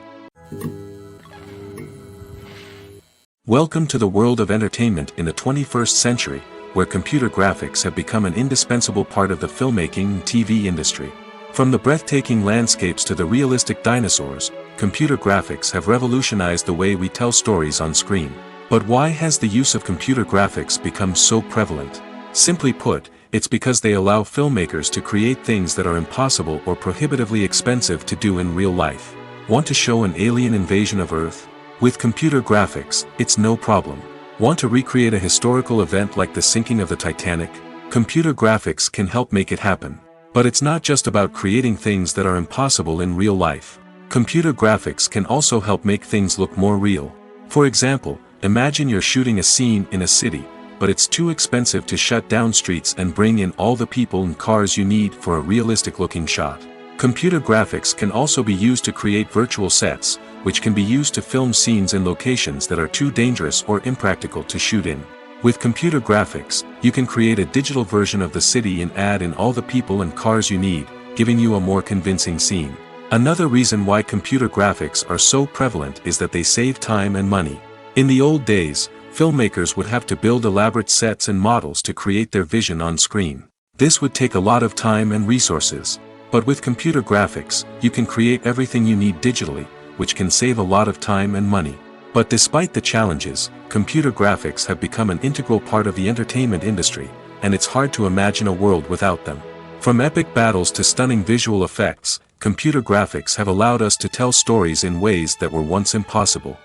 Welcome to the world of entertainment in the 21st century, where computer graphics have become an indispensable part of the filmmaking and TV industry. From the breathtaking landscapes to the realistic dinosaurs, computer graphics have revolutionized the way we tell stories on screen. But why has the use of computer graphics become so prevalent? Simply put, it's because they allow filmmakers to create things that are impossible or prohibitively expensive to do in real life. Want to show an alien invasion of Earth? With computer graphics, it's no problem. Want to recreate a historical event like the sinking of the Titanic? Computer graphics can help make it happen. But it's not just about creating things that are impossible in real life. Computer graphics can also help make things look more real. For example, imagine you're shooting a scene in a city, but it's too expensive to shut down streets and bring in all the people and cars you need for a realistic-looking shot. Computer graphics can also be used to create virtual sets, which can be used to film scenes in locations that are too dangerous or impractical to shoot in. With computer graphics, you can create a digital version of the city and add in all the people and cars you need, giving you a more convincing scene. Another reason why computer graphics are so prevalent is that they save time and money. In the old days, filmmakers would have to build elaborate sets and models to create their vision on screen. This would take a lot of time and resources. But with computer graphics, you can create everything you need digitally, which can save a lot of time and money. But despite the challenges, computer graphics have become an integral part of the entertainment industry, and it's hard to imagine a world without them. From epic battles to stunning visual effects, computer graphics have allowed us to tell stories in ways that were once impossible.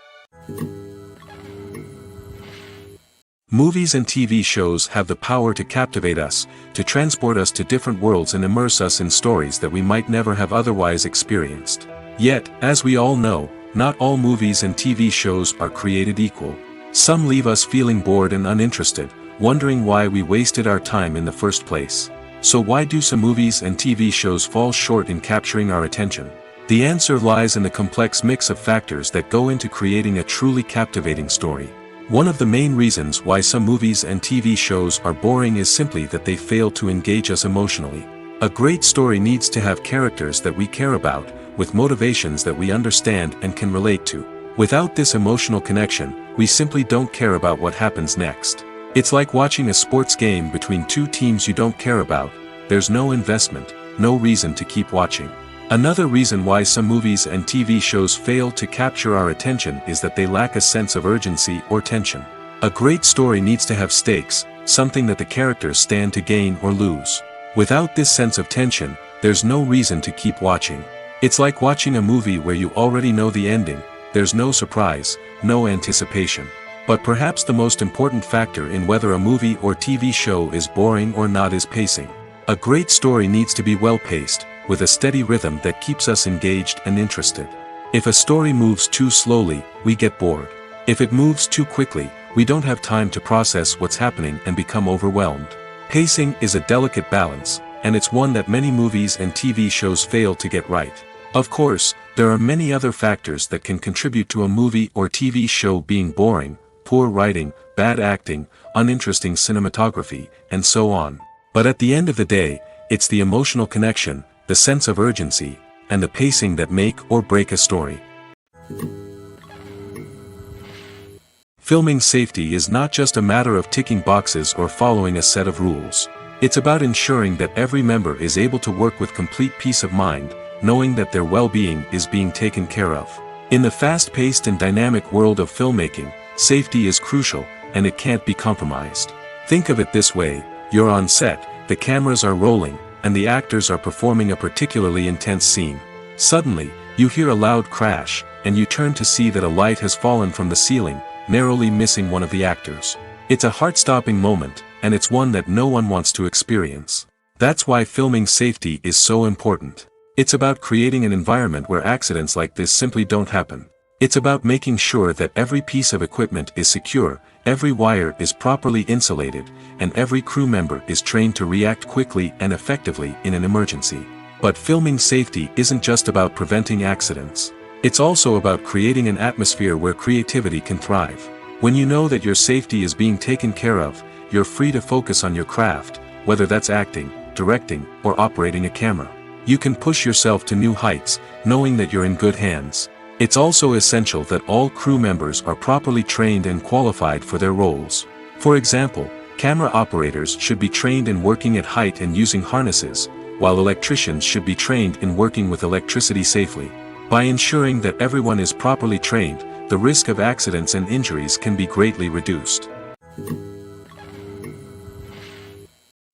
Movies and TV shows have the power to captivate us, to transport us to different worlds and immerse us in stories that we might never have otherwise experienced. Yet, as we all know, not all movies and TV shows are created equal. Some leave us feeling bored and uninterested, wondering why we wasted our time in the first place. So why do some movies and TV shows fall short in capturing our attention? The answer lies in the complex mix of factors that go into creating a truly captivating story. One of the main reasons why some movies and TV shows are boring is simply that they fail to engage us emotionally. A great story needs to have characters that we care about, with motivations that we understand and can relate to. Without this emotional connection, we simply don't care about what happens next. It's like watching a sports game between two teams you don't care about. There's no investment, no reason to keep watching. Another reason why some movies and TV shows fail to capture our attention is that they lack a sense of urgency or tension. A great story needs to have stakes, something that the characters stand to gain or lose. Without this sense of tension, there's no reason to keep watching. It's like watching a movie where you already know the ending. There's no surprise, no anticipation. But perhaps the most important factor in whether a movie or TV show is boring or not is pacing. A great story needs to be well-paced, with a steady rhythm that keeps us engaged and interested. If a story moves too slowly, we get bored. If it moves too quickly, we don't have time to process what's happening and become overwhelmed. Pacing is a delicate balance, and it's one that many movies and TV shows fail to get right. Of course, there are many other factors that can contribute to a movie or TV show being boring: poor writing, bad acting, uninteresting cinematography, and so on. But at the end of the day, it's the emotional connection, the sense of urgency, and the pacing that make or break a story. Filming safety is not just a matter of ticking boxes or following a set of rules. It's about ensuring that every member is able to work with complete peace of mind, knowing that their well-being is being taken care of. In the fast-paced and dynamic world of filmmaking, safety is crucial, and it can't be compromised. Think of it this way: you're on set, the cameras are rolling, and the actors are performing a particularly intense scene. Suddenly, you hear a loud crash, and you turn to see that a light has fallen from the ceiling, narrowly missing one of the actors. It's a heart-stopping moment, and it's one that no one wants to experience. That's why filming safety is so important. It's about creating an environment where accidents like this simply don't happen. It's about making sure that every piece of equipment is secure, every wire is properly insulated, and every crew member is trained to react quickly and effectively in an emergency. But filming safety isn't just about preventing accidents. It's also about creating an atmosphere where creativity can thrive. When you know that your safety is being taken care of, you're free to focus on your craft, whether that's acting, directing, or operating a camera. You can push yourself to new heights, knowing that you're in good hands. It's also essential that all crew members are properly trained and qualified for their roles. For example, camera operators should be trained in working at height and using harnesses, while electricians should be trained in working with electricity safely. By ensuring that everyone is properly trained, the risk of accidents and injuries can be greatly reduced.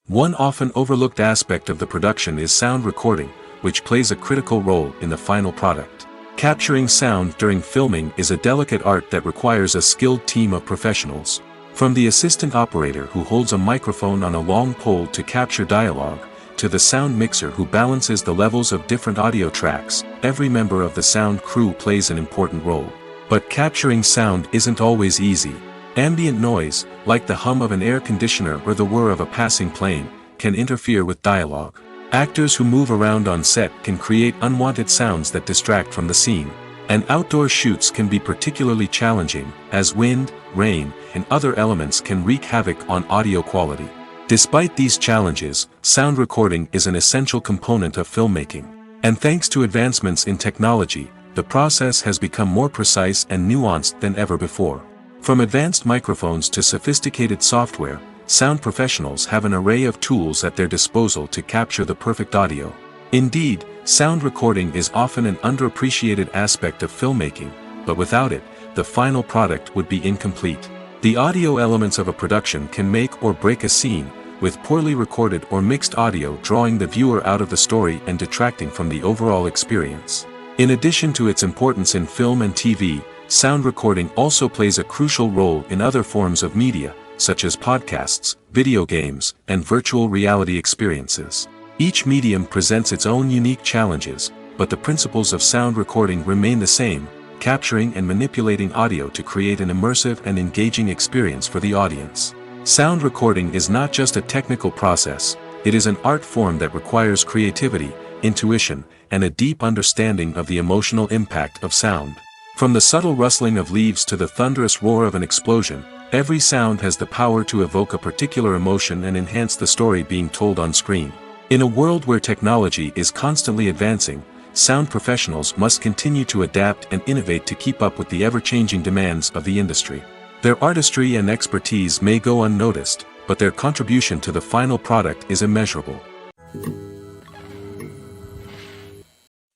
One often overlooked aspect of the production is sound recording, which plays a critical role in the final product. Capturing sound during filming is a delicate art that requires a skilled team of professionals. From the assistant operator who holds a microphone on a long pole to capture dialogue, to the sound mixer who balances the levels of different audio tracks, every member of the sound crew plays an important role. But capturing sound isn't always easy. Ambient noise, like the hum of an air conditioner or the whir of a passing plane, can interfere with dialogue. Actors who move around on set can create unwanted sounds that distract from the scene. And outdoor shoots can be particularly challenging, as wind, rain, and other elements can wreak havoc on audio quality. Despite these challenges, sound recording is an essential component of filmmaking. And thanks to advancements in technology, the process has become more precise and nuanced than ever before. From advanced microphones to sophisticated software, sound professionals have an array of tools at their disposal to capture the perfect audio. Indeed, sound recording is often an underappreciated aspect of filmmaking, but without it, the final product would be incomplete. The audio elements of a production can make or break a scene, with poorly recorded or mixed audio drawing the viewer out of the story and detracting from the overall experience. In addition to its importance in film and TV, sound recording also plays a crucial role in other forms of media, such as podcasts, video games, and virtual reality experiences. Each medium presents its own unique challenges, but the principles of sound recording remain the same, capturing and manipulating audio to create an immersive and engaging experience for the audience. Sound recording is not just a technical process, it is an art form that requires creativity, intuition, and a deep understanding of the emotional impact of sound. From the subtle rustling of leaves to the thunderous roar of an explosion, every sound has the power to evoke a particular emotion and enhance the story being told on screen. In a world where technology is constantly advancing, sound professionals must continue to adapt and innovate to keep up with the ever-changing demands of the industry. Their artistry and expertise may go unnoticed, but their contribution to the final product is immeasurable.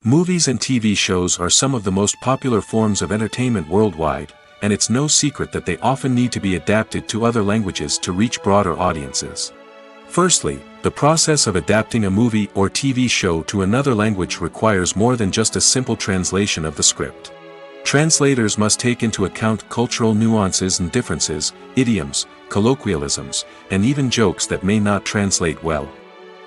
Movies and TV shows are some of the most popular forms of entertainment worldwide, and it's no secret that they often need to be adapted to other languages to reach broader audiences. Firstly, the process of adapting a movie or TV show to another language requires more than just a simple translation of the script. Translators must take into account cultural nuances and differences, idioms, colloquialisms, and even jokes that may not translate well.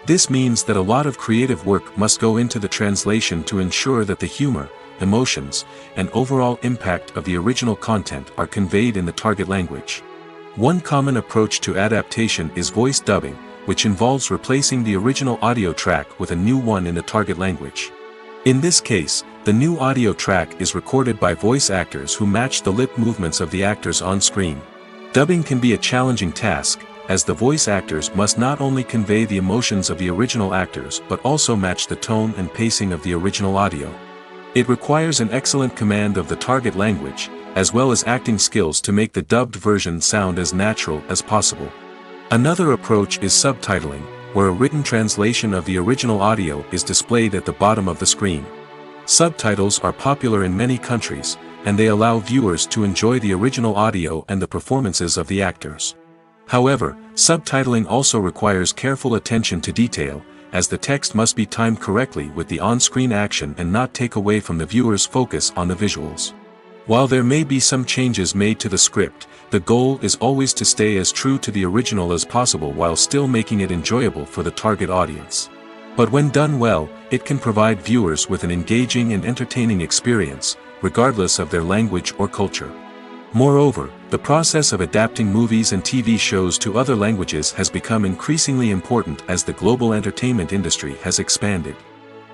This means that a lot of creative work must go into the translation to ensure that the humor, emotions, and overall impact of the original content are conveyed in the target language. One common approach to adaptation is voice dubbing, which involves replacing the original audio track with a new one in the target language. In this case, the new audio track is recorded by voice actors who match the lip movements of the actors on screen. Dubbing can be a challenging task, as the voice actors must not only convey the emotions of the original actors but also match the tone and pacing of the original audio. It requires an excellent command of the target language, as well as acting skills to make the dubbed version sound as natural as possible. Another approach is subtitling, where a written translation of the original audio is displayed at the bottom of the screen. Subtitles are popular in many countries, and they allow viewers to enjoy the original audio and the performances of the actors. However, subtitling also requires careful attention to detail, as the text must be timed correctly with the on-screen action and not take away from the viewer's focus on the visuals. While there may be some changes made to the script, the goal is always to stay as true to the original as possible while still making it enjoyable for the target audience. But when done well, it can provide viewers with an engaging and entertaining experience, regardless of their language or culture. Moreover, the process of adapting movies and TV shows to other languages has become increasingly important as the global entertainment industry has expanded.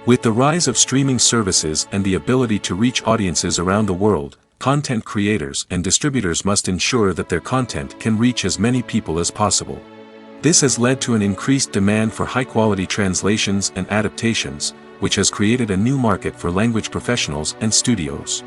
With the rise of streaming services and the ability to reach audiences around the world, content creators and distributors must ensure that their content can reach as many people as possible. This has led to an increased demand for high-quality translations and adaptations, which has created a new market for language professionals and studios.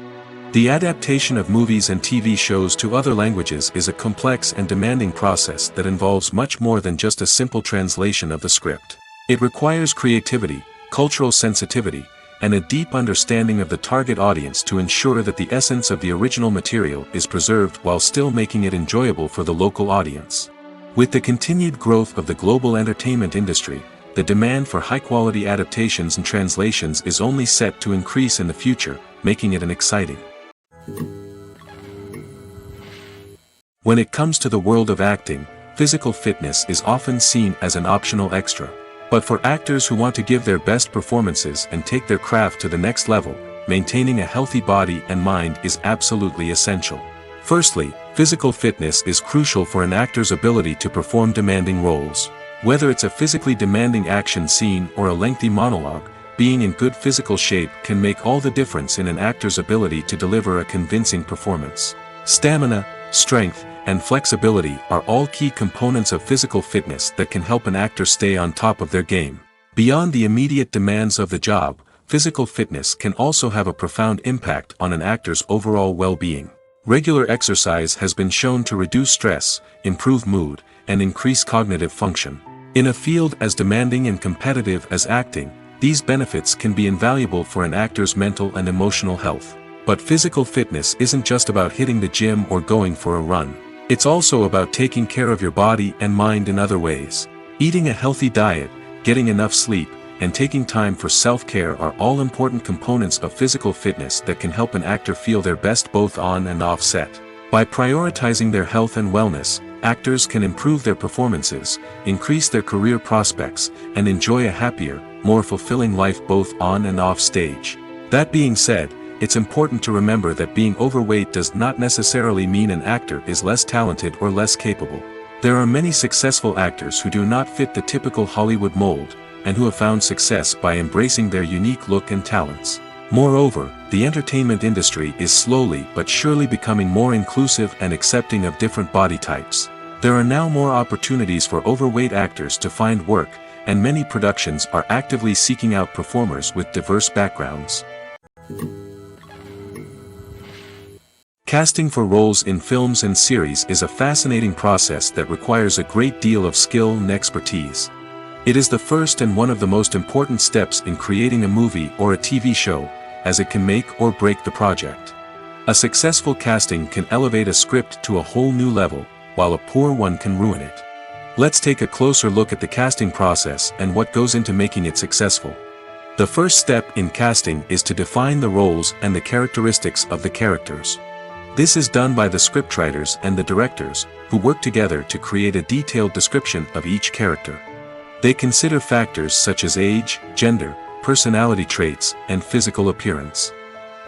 The adaptation of movies and TV shows to other languages is a complex and demanding process that involves much more than just a simple translation of the script. It requires creativity, cultural sensitivity, and a deep understanding of the target audience to ensure that the essence of the original material is preserved while still making it enjoyable for the local audience. With the continued growth of the global entertainment industry, the demand for high-quality adaptations and translations is only set to increase in the future, making it exciting. When it comes to the world of acting, physical fitness is often seen as an optional extra. But for actors who want to give their best performances and take their craft to the next level, maintaining a healthy body and mind is absolutely essential. Firstly, physical fitness is crucial for an actor's ability to perform demanding roles. Whether it's a physically demanding action scene or a lengthy monologue, being in good physical shape can make all the difference in an actor's ability to deliver a convincing performance. Stamina, strength, and flexibility are all key components of physical fitness that can help an actor stay on top of their game. Beyond the immediate demands of the job, physical fitness can also have a profound impact on an actor's overall well-being. Regular exercise has been shown to reduce stress, improve mood, and increase cognitive function. In a field as demanding and competitive as acting, these benefits can be invaluable for an actor's mental and emotional health. But physical fitness isn't just about hitting the gym or going for a run. It's also about taking care of your body and mind in other ways. Eating a healthy diet, getting enough sleep, and taking time for self-care are all important components of physical fitness that can help an actor feel their best both on and off set. By prioritizing their health and wellness, actors can improve their performances, increase their career prospects, and enjoy a happier, more fulfilling life both on and off stage. That being said, it's important to remember that being overweight does not necessarily mean an actor is less talented or less capable. There are many successful actors who do not fit the typical Hollywood mold, and who have found success by embracing their unique look and talents. Moreover, the entertainment industry is slowly but surely becoming more inclusive and accepting of different body types. There are now more opportunities for overweight actors to find work, and many productions are actively seeking out performers with diverse backgrounds. Casting for roles in films and series is a fascinating process that requires a great deal of skill and expertise. It is the first and one of the most important steps in creating a movie or a TV show, as it can make or break the project. A successful casting can elevate a script to a whole new level, while a poor one can ruin it. Let's take a closer look at the casting process and what goes into making it successful. The first step in casting is to define the roles and the characteristics of the characters. This is done by the scriptwriters and the directors, who work together to create a detailed description of each character. They consider factors such as age, gender, personality traits, and physical appearance.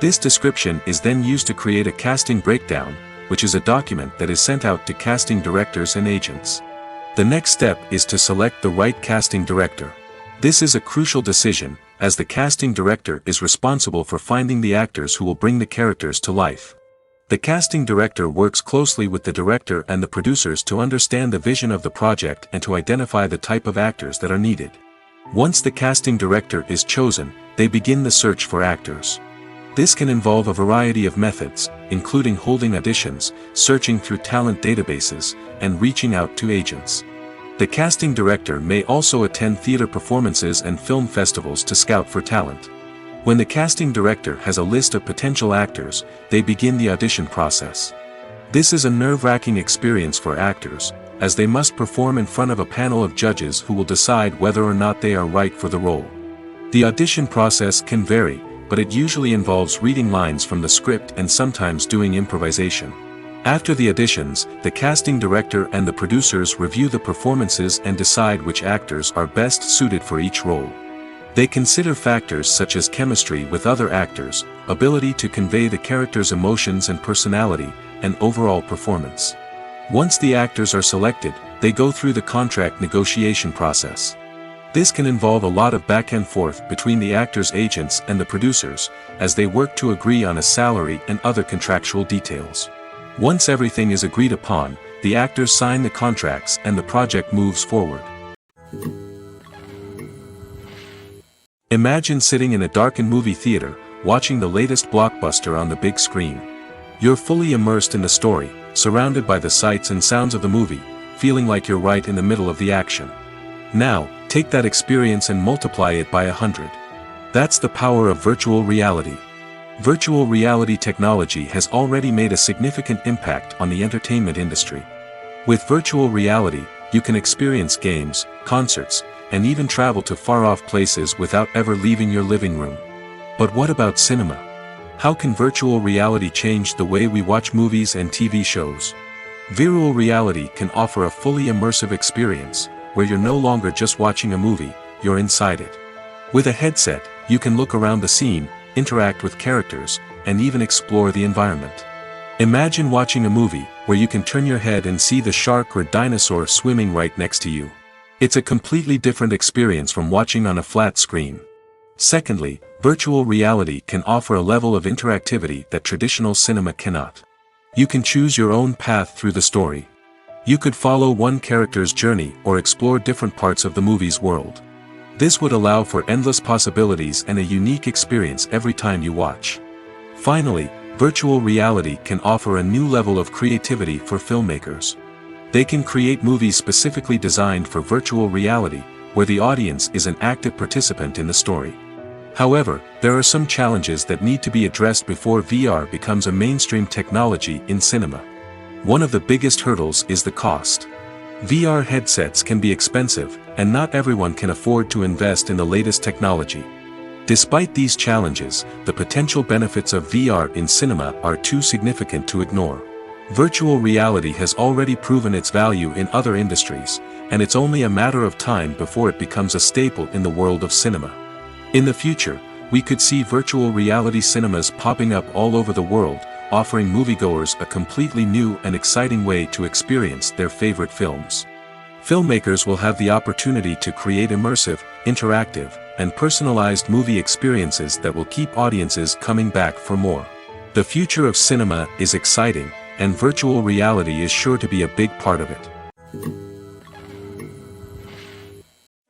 This description is then used to create a casting breakdown, which is a document that is sent out to casting directors and agents. The next step is to select the right casting director. This is a crucial decision, as the casting director is responsible for finding the actors who will bring the characters to life. The casting director works closely with the director and the producers to understand the vision of the project and to identify the type of actors that are needed. Once the casting director is chosen, they begin the search for actors. This can involve a variety of methods, including holding auditions, searching through talent databases, and reaching out to agents. The casting director may also attend theater performances and film festivals to scout for talent. When the casting director has a list of potential actors, they begin the audition process. This is a nerve-wracking experience for actors, as they must perform in front of a panel of judges who will decide whether or not they are right for the role. The audition process can vary, but it usually involves reading lines from the script and sometimes doing improvisation. After the auditions, the casting director and the producers review the performances and decide which actors are best suited for each role. They consider factors such as chemistry with other actors, ability to convey the character's emotions and personality, and overall performance. Once the actors are selected, they go through the contract negotiation process. This can involve a lot of back and forth between the actors' agents and the producers, as they work to agree on a salary and other contractual details. Once everything is agreed upon, the actors sign the contracts and the project moves forward. Imagine sitting in a darkened movie theater, watching the latest blockbuster on the big screen. You're fully immersed in the story, surrounded by the sights and sounds of the movie, feeling like you're right in the middle of the action. Now, take that experience and multiply it by 100. That's the power of virtual reality. Virtual reality technology has already made a significant impact on the entertainment industry. With virtual reality, you can experience games, concerts, and even travel to far-off places without ever leaving your living room. But what about cinema? How can virtual reality change the way we watch movies and TV shows? Virtual reality can offer a fully immersive experience, where you're no longer just watching a movie, you're inside it. With a headset, you can look around the scene, interact with characters, and even explore the environment. Imagine watching a movie where you can turn your head and see the shark or dinosaur swimming right next to you. It's a completely different experience from watching on a flat screen. Secondly, virtual reality can offer a level of interactivity that traditional cinema cannot. You can choose your own path through the story. You could follow one character's journey or explore different parts of the movie's world. This would allow for endless possibilities and a unique experience every time you watch. Finally, virtual reality can offer a new level of creativity for filmmakers. They can create movies specifically designed for virtual reality, where the audience is an active participant in the story. However, there are some challenges that need to be addressed before VR becomes a mainstream technology in cinema. One of the biggest hurdles is the cost. VR headsets can be expensive, and not everyone can afford to invest in the latest technology. Despite these challenges, the potential benefits of VR in cinema are too significant to ignore. Virtual reality has already proven its value in other industries, and it's only a matter of time before it becomes a staple in the world of cinema. In the future, we could see virtual reality cinemas popping up all over the world, offering moviegoers a completely new and exciting way to experience their favorite films. Filmmakers will have the opportunity to create immersive, interactive, and personalized movie experiences that will keep audiences coming back for more. The future of cinema is exciting, and virtual reality is sure to be a big part of it.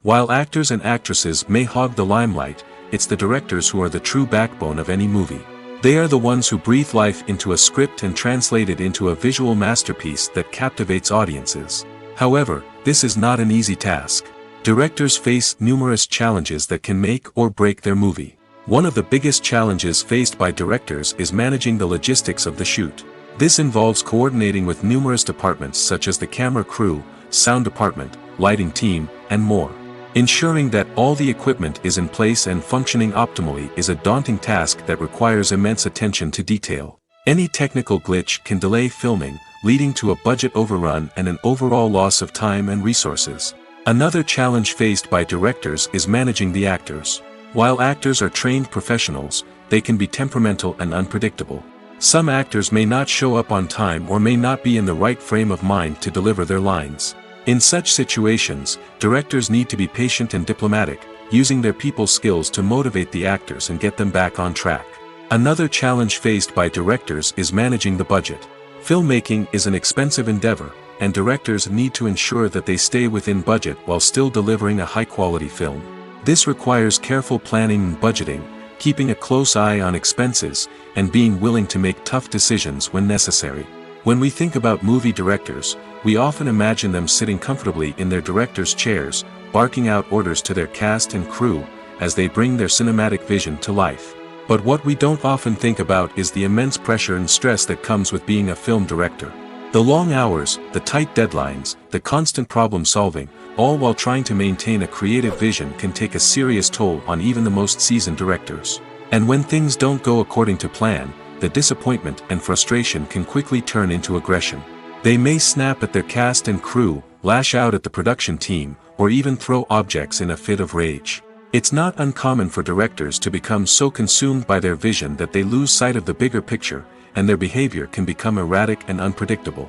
While actors and actresses may hog the limelight, it's the directors who are the true backbone of any movie. They are the ones who breathe life into a script and translate it into a visual masterpiece that captivates audiences. However, this is not an easy task. Directors face numerous challenges that can make or break their movie. One of the biggest challenges faced by directors is managing the logistics of the shoot. This involves coordinating with numerous departments such as the camera crew, sound department, lighting team, and more. Ensuring that all the equipment is in place and functioning optimally is a daunting task that requires immense attention to detail. Any technical glitch can delay filming, leading to a budget overrun and an overall loss of time and resources. Another challenge faced by directors is managing the actors. While actors are trained professionals, they can be temperamental and unpredictable. Some actors may not show up on time or may not be in the right frame of mind to deliver their lines. In such situations, directors need to be patient and diplomatic, using their people skills to motivate the actors and get them back on track. Another challenge faced by directors is managing the budget. Filmmaking is an expensive endeavor, and directors need to ensure that they stay within budget while still delivering a high-quality film. This requires careful planning and budgeting, keeping a close eye on expenses, and being willing to make tough decisions when necessary. When we think about movie directors, we often imagine them sitting comfortably in their director's chairs, barking out orders to their cast and crew, as they bring their cinematic vision to life. But what we don't often think about is the immense pressure and stress that comes with being a film director. The long hours, the tight deadlines, the constant problem solving, all while trying to maintain a creative vision can take a serious toll on even the most seasoned directors. And when things don't go according to plan, the disappointment and frustration can quickly turn into aggression. They may snap at their cast and crew, lash out at the production team, or even throw objects in a fit of rage. It's not uncommon for directors to become so consumed by their vision that they lose sight of the bigger picture, and their behavior can become erratic and unpredictable.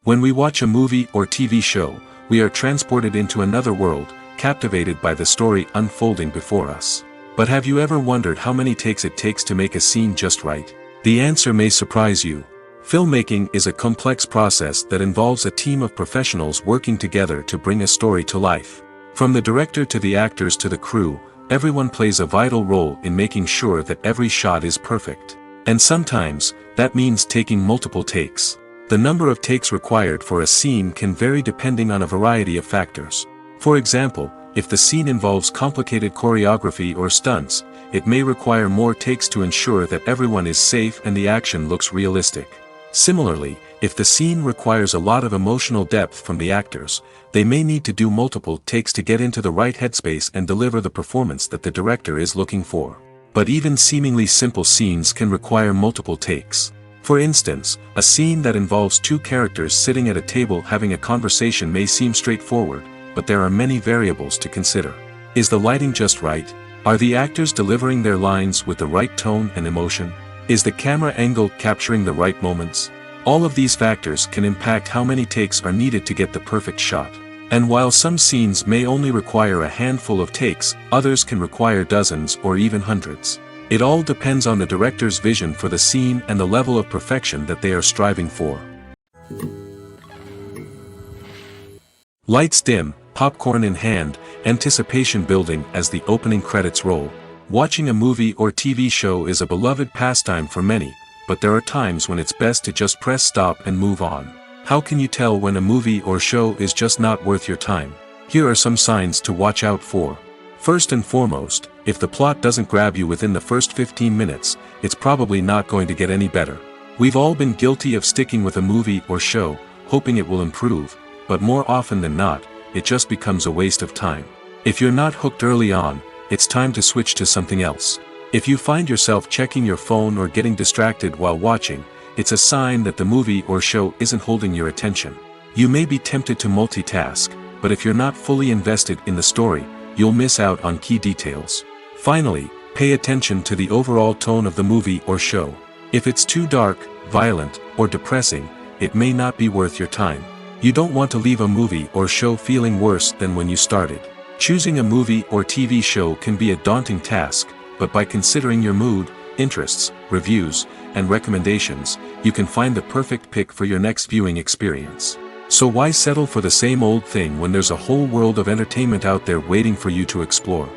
When we watch a movie or TV show, we are transported into another world, captivated by the story unfolding before us. But have you ever wondered how many takes it takes to make a scene just right? The answer may surprise you. Filmmaking is a complex process that involves a team of professionals working together to bring a story to life. From the director to the actors to the crew, everyone plays a vital role in making sure that every shot is perfect. And sometimes, that means taking multiple takes. The number of takes required for a scene can vary depending on a variety of factors. For example, if the scene involves complicated choreography or stunts, it may require more takes to ensure that everyone is safe and the action looks realistic. Similarly, if the scene requires a lot of emotional depth from the actors, they may need to do multiple takes to get into the right headspace and deliver the performance that the director is looking for. But even seemingly simple scenes can require multiple takes. For instance, a scene that involves two characters sitting at a table having a conversation may seem straightforward, but there are many variables to consider. Is the lighting just right? Are the actors delivering their lines with the right tone and emotion? Is the camera angle capturing the right moments? All of these factors can impact how many takes are needed to get the perfect shot. And while some scenes may only require a handful of takes, others can require dozens or even hundreds. It all depends on the director's vision for the scene and the level of perfection that they are striving for. Lights dim, popcorn in hand, anticipation building as the opening credits roll. Watching a movie or TV show is a beloved pastime for many, but there are times when it's best to just press stop and move on. How can you tell when a movie or show is just not worth your time? Here are some signs to watch out for. First and foremost, if the plot doesn't grab you within the first 15 minutes, it's probably not going to get any better. We've all been guilty of sticking with a movie or show, hoping it will improve, but more often than not, it just becomes a waste of time. If you're not hooked early on, it's time to switch to something else. If you find yourself checking your phone or getting distracted while watching, it's a sign that the movie or show isn't holding your attention. You may be tempted to multitask, but if you're not fully invested in the story, you'll miss out on key details. Finally, pay attention to the overall tone of the movie or show. If it's too dark, violent, or depressing, it may not be worth your time. You don't want to leave a movie or show feeling worse than when you started. Choosing a movie or TV show can be a daunting task, but by considering your mood, interests, reviews, and recommendations, you can find the perfect pick for your next viewing experience. So why settle for the same old thing when there's a whole world of entertainment out there waiting for you to explore?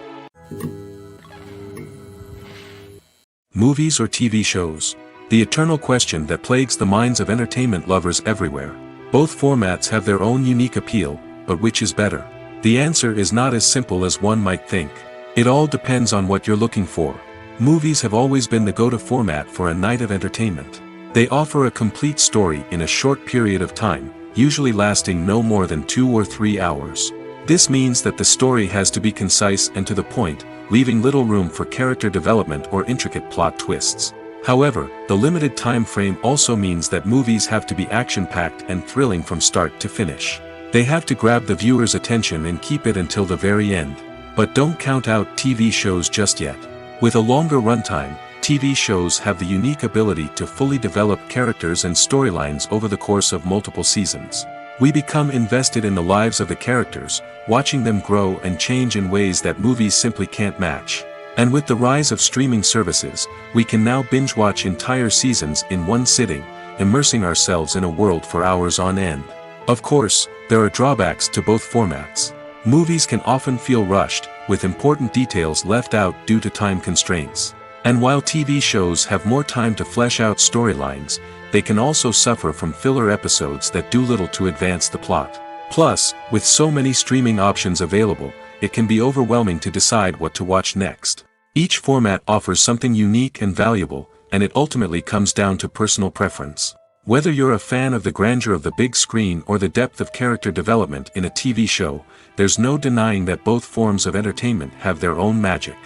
Movies or TV shows? The eternal question that plagues the minds of entertainment lovers everywhere. Both formats have their own unique appeal, but which is better? The answer is not as simple as one might think. It all depends on what you're looking for. Movies have always been the go-to format for a night of entertainment. They offer a complete story in a short period of time, usually lasting no more than 2 or 3 hours. This means that the story has to be concise and to the point, leaving little room for character development or intricate plot twists. However, the limited time frame also means that movies have to be action-packed and thrilling from start to finish. They have to grab the viewer's attention and keep it until the very end. But don't count out TV shows just yet. With a longer runtime, TV shows have the unique ability to fully develop characters and storylines over the course of multiple seasons. We become invested in the lives of the characters, watching them grow and change in ways that movies simply can't match. And with the rise of streaming services, we can now binge-watch entire seasons in one sitting, immersing ourselves in a world for hours on end. Of course, there are drawbacks to both formats. Movies can often feel rushed, with important details left out due to time constraints. And while TV shows have more time to flesh out storylines, they can also suffer from filler episodes that do little to advance the plot. Plus, with so many streaming options available, it can be overwhelming to decide what to watch next. Each format offers something unique and valuable, and it ultimately comes down to personal preference. Whether you're a fan of the grandeur of the big screen or the depth of character development in a TV show, there's no denying that both forms of entertainment have their own magic.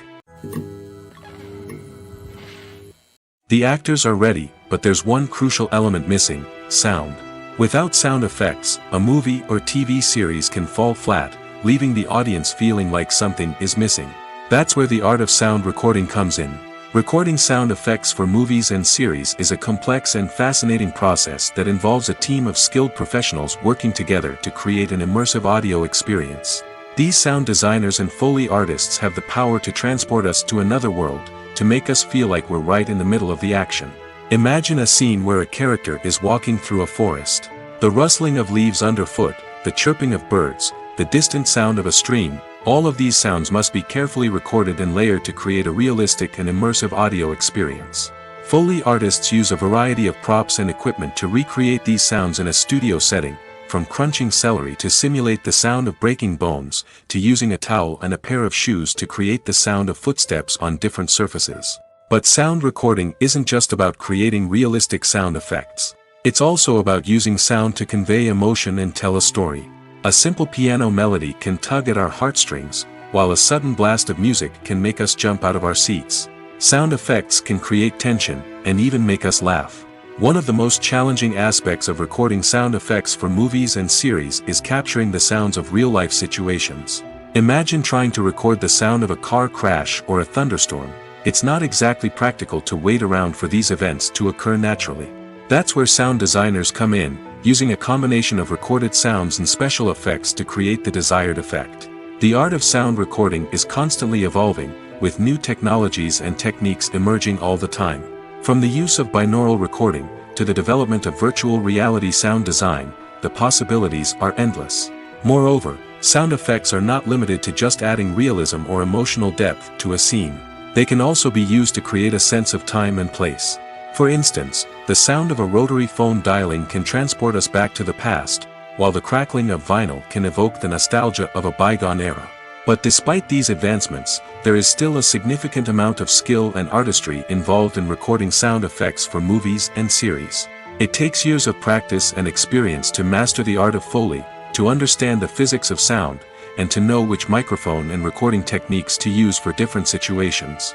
The actors are ready, but there's one crucial element missing: sound. Without sound effects, a movie or TV series can fall flat, leaving the audience feeling like something is missing. That's where the art of sound recording comes in. Recording sound effects for movies and series is a complex and fascinating process that involves a team of skilled professionals working together to create an immersive audio experience. These sound designers and Foley artists have the power to transport us to another world, to make us feel like we're right in the middle of the action. Imagine a scene where a character is walking through a forest. The rustling of leaves underfoot, the chirping of birds, the distant sound of a stream, all of these sounds must be carefully recorded and layered to create a realistic and immersive audio experience. Foley artists use a variety of props and equipment to recreate these sounds in a studio setting, from crunching celery to simulate the sound of breaking bones, to using a towel and a pair of shoes to create the sound of footsteps on different surfaces. But sound recording isn't just about creating realistic sound effects. It's also about using sound to convey emotion and tell a story. A simple piano melody can tug at our heartstrings, while a sudden blast of music can make us jump out of our seats. Sound effects can create tension, and even make us laugh. One of the most challenging aspects of recording sound effects for movies and series is capturing the sounds of real-life situations. Imagine trying to record the sound of a car crash or a thunderstorm. It's not exactly practical to wait around for these events to occur naturally. That's where sound designers come in, using a combination of recorded sounds and special effects to create the desired effect. The art of sound recording is constantly evolving, with new technologies and techniques emerging all the time. From the use of binaural recording, to the development of virtual reality sound design, the possibilities are endless. Moreover, sound effects are not limited to just adding realism or emotional depth to a scene. They can also be used to create a sense of time and place. For instance, the sound of a rotary phone dialing can transport us back to the past, while the crackling of vinyl can evoke the nostalgia of a bygone era. But despite these advancements, there is still a significant amount of skill and artistry involved in recording sound effects for movies and series. It takes years of practice and experience to master the art of Foley, to understand the physics of sound, and to know which microphone and recording techniques to use for different situations.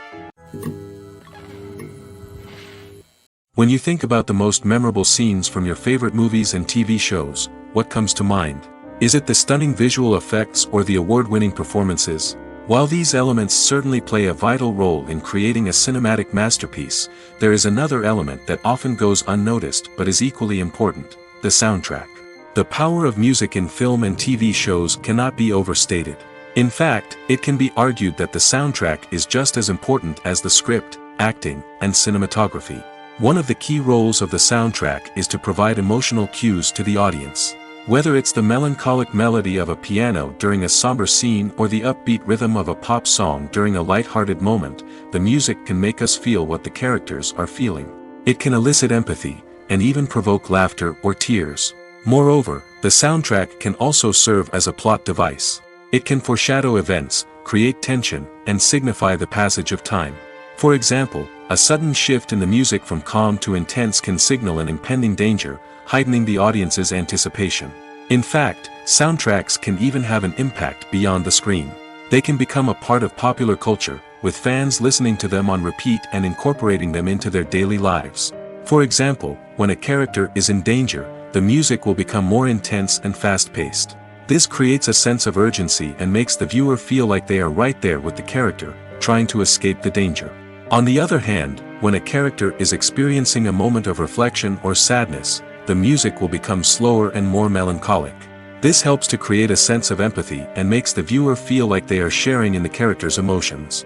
When you think about the most memorable scenes from your favorite movies and TV shows, what comes to mind? Is it the stunning visual effects or the award-winning performances? While these elements certainly play a vital role in creating a cinematic masterpiece, there is another element that often goes unnoticed but is equally important: the soundtrack. The power of music in film and TV shows cannot be overstated. In fact, it can be argued that the soundtrack is just as important as the script, acting, and cinematography. One of the key roles of the soundtrack is to provide emotional cues to the audience. Whether it's the melancholic melody of a piano during a somber scene or the upbeat rhythm of a pop song during a light-hearted moment, the music can make us feel what the characters are feeling. It can elicit empathy, and even provoke laughter or tears. Moreover, the soundtrack can also serve as a plot device. It can foreshadow events, create tension, and signify the passage of time. For example, a sudden shift in the music from calm to intense can signal an impending danger, heightening the audience's anticipation. In fact, soundtracks can even have an impact beyond the screen. They can become a part of popular culture, with fans listening to them on repeat and incorporating them into their daily lives. For example, when a character is in danger, the music will become more intense and fast-paced. This creates a sense of urgency and makes the viewer feel like they are right there with the character, trying to escape the danger. On the other hand, when a character is experiencing a moment of reflection or sadness, the music will become slower and more melancholic. This helps to create a sense of empathy and makes the viewer feel like they are sharing in the character's emotions.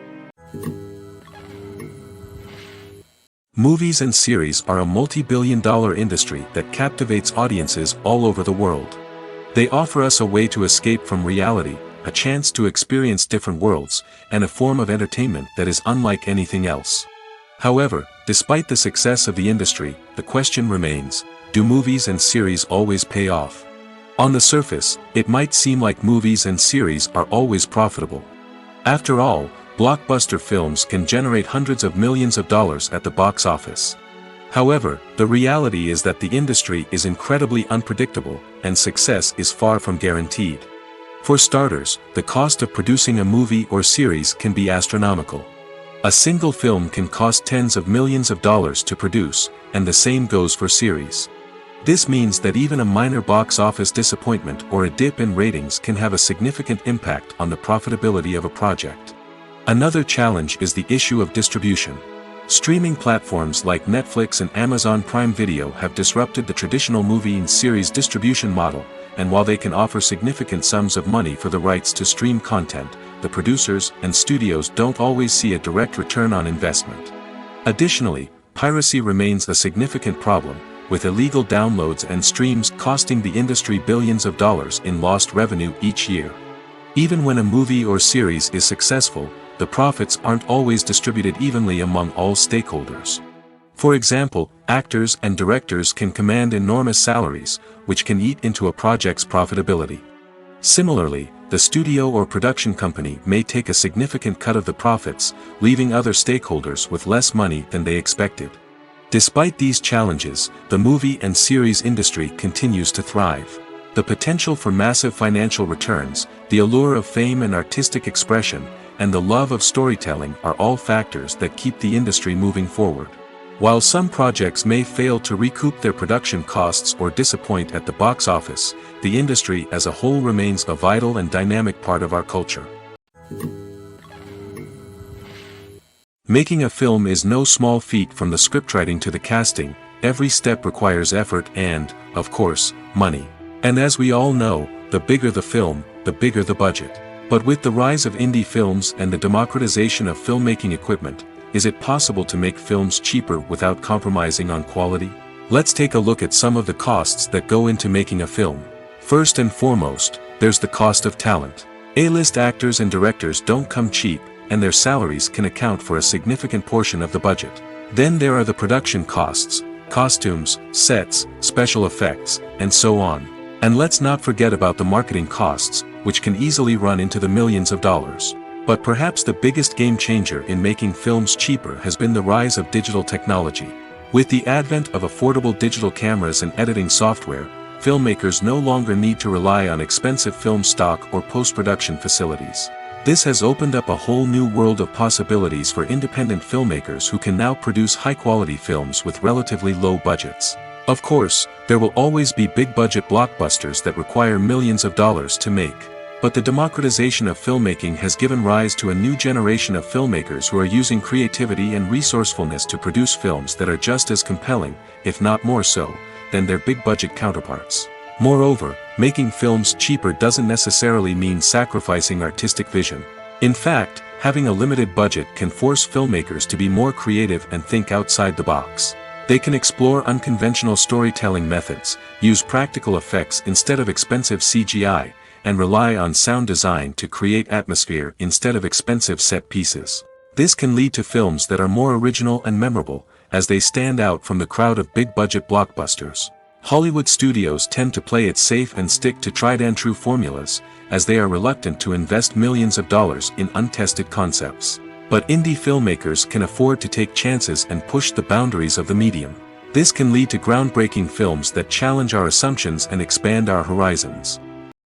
Movies and series are a multi-billion-dollar industry that captivates audiences all over the world. They offer us a way to escape from reality, a chance to experience different worlds, and a form of entertainment that is unlike anything else. However, despite the success of the industry, the question remains: do movies and series always pay off? On the surface, it might seem like movies and series are always profitable. After all, blockbuster films can generate hundreds of millions of dollars at the box office. However, the reality is that the industry is incredibly unpredictable, and success is far from guaranteed. For starters, the cost of producing a movie or series can be astronomical. A single film can cost tens of millions of dollars to produce, and the same goes for series. This means that even a minor box office disappointment or a dip in ratings can have a significant impact on the profitability of a project. Another challenge is the issue of distribution. Streaming platforms like Netflix and Amazon Prime Video have disrupted the traditional movie and series distribution model, and while they can offer significant sums of money for the rights to stream content, the producers and studios don't always see a direct return on investment. Additionally, piracy remains a significant problem, with illegal downloads and streams costing the industry billions of dollars in lost revenue each year. Even when a movie or series is successful, the profits aren't always distributed evenly among all stakeholders. For example, actors and directors can command enormous salaries, which can eat into a project's profitability. Similarly, the studio or production company may take a significant cut of the profits, leaving other stakeholders with less money than they expected. Despite these challenges, the movie and series industry continues to thrive. The potential for massive financial returns, the allure of fame and artistic expression, and the love of storytelling are all factors that keep the industry moving forward. While some projects may fail to recoup their production costs or disappoint at the box office, the industry as a whole remains a vital and dynamic part of our culture. Making a film is no small feat. From the scriptwriting to the casting, every step requires effort and, of course, money. And as we all know, the bigger the film, the bigger the budget. But with the rise of indie films and the democratization of filmmaking equipment, is it possible to make films cheaper without compromising on quality? Let's take a look at some of the costs that go into making a film. First and foremost, there's the cost of talent. A-list actors and directors don't come cheap, and their salaries can account for a significant portion of the budget. Then there are the production costs, costumes, sets, special effects, and so on. And let's not forget about the marketing costs, which can easily run into the millions of dollars. But perhaps the biggest game changer in making films cheaper has been the rise of digital technology. With the advent of affordable digital cameras and editing software, filmmakers no longer need to rely on expensive film stock or post-production facilities. This has opened up a whole new world of possibilities for independent filmmakers who can now produce high-quality films with relatively low budgets. Of course, there will always be big-budget blockbusters that require millions of dollars to make. But the democratization of filmmaking has given rise to a new generation of filmmakers who are using creativity and resourcefulness to produce films that are just as compelling, if not more so, than their big-budget counterparts. Moreover, making films cheaper doesn't necessarily mean sacrificing artistic vision. In fact, having a limited budget can force filmmakers to be more creative and think outside the box. They can explore unconventional storytelling methods, use practical effects instead of expensive CGI, and rely on sound design to create atmosphere instead of expensive set pieces. This can lead to films that are more original and memorable, as they stand out from the crowd of big-budget blockbusters. Hollywood studios tend to play it safe and stick to tried-and-true formulas, as they are reluctant to invest millions of dollars in untested concepts. But indie filmmakers can afford to take chances and push the boundaries of the medium. This can lead to groundbreaking films that challenge our assumptions and expand our horizons.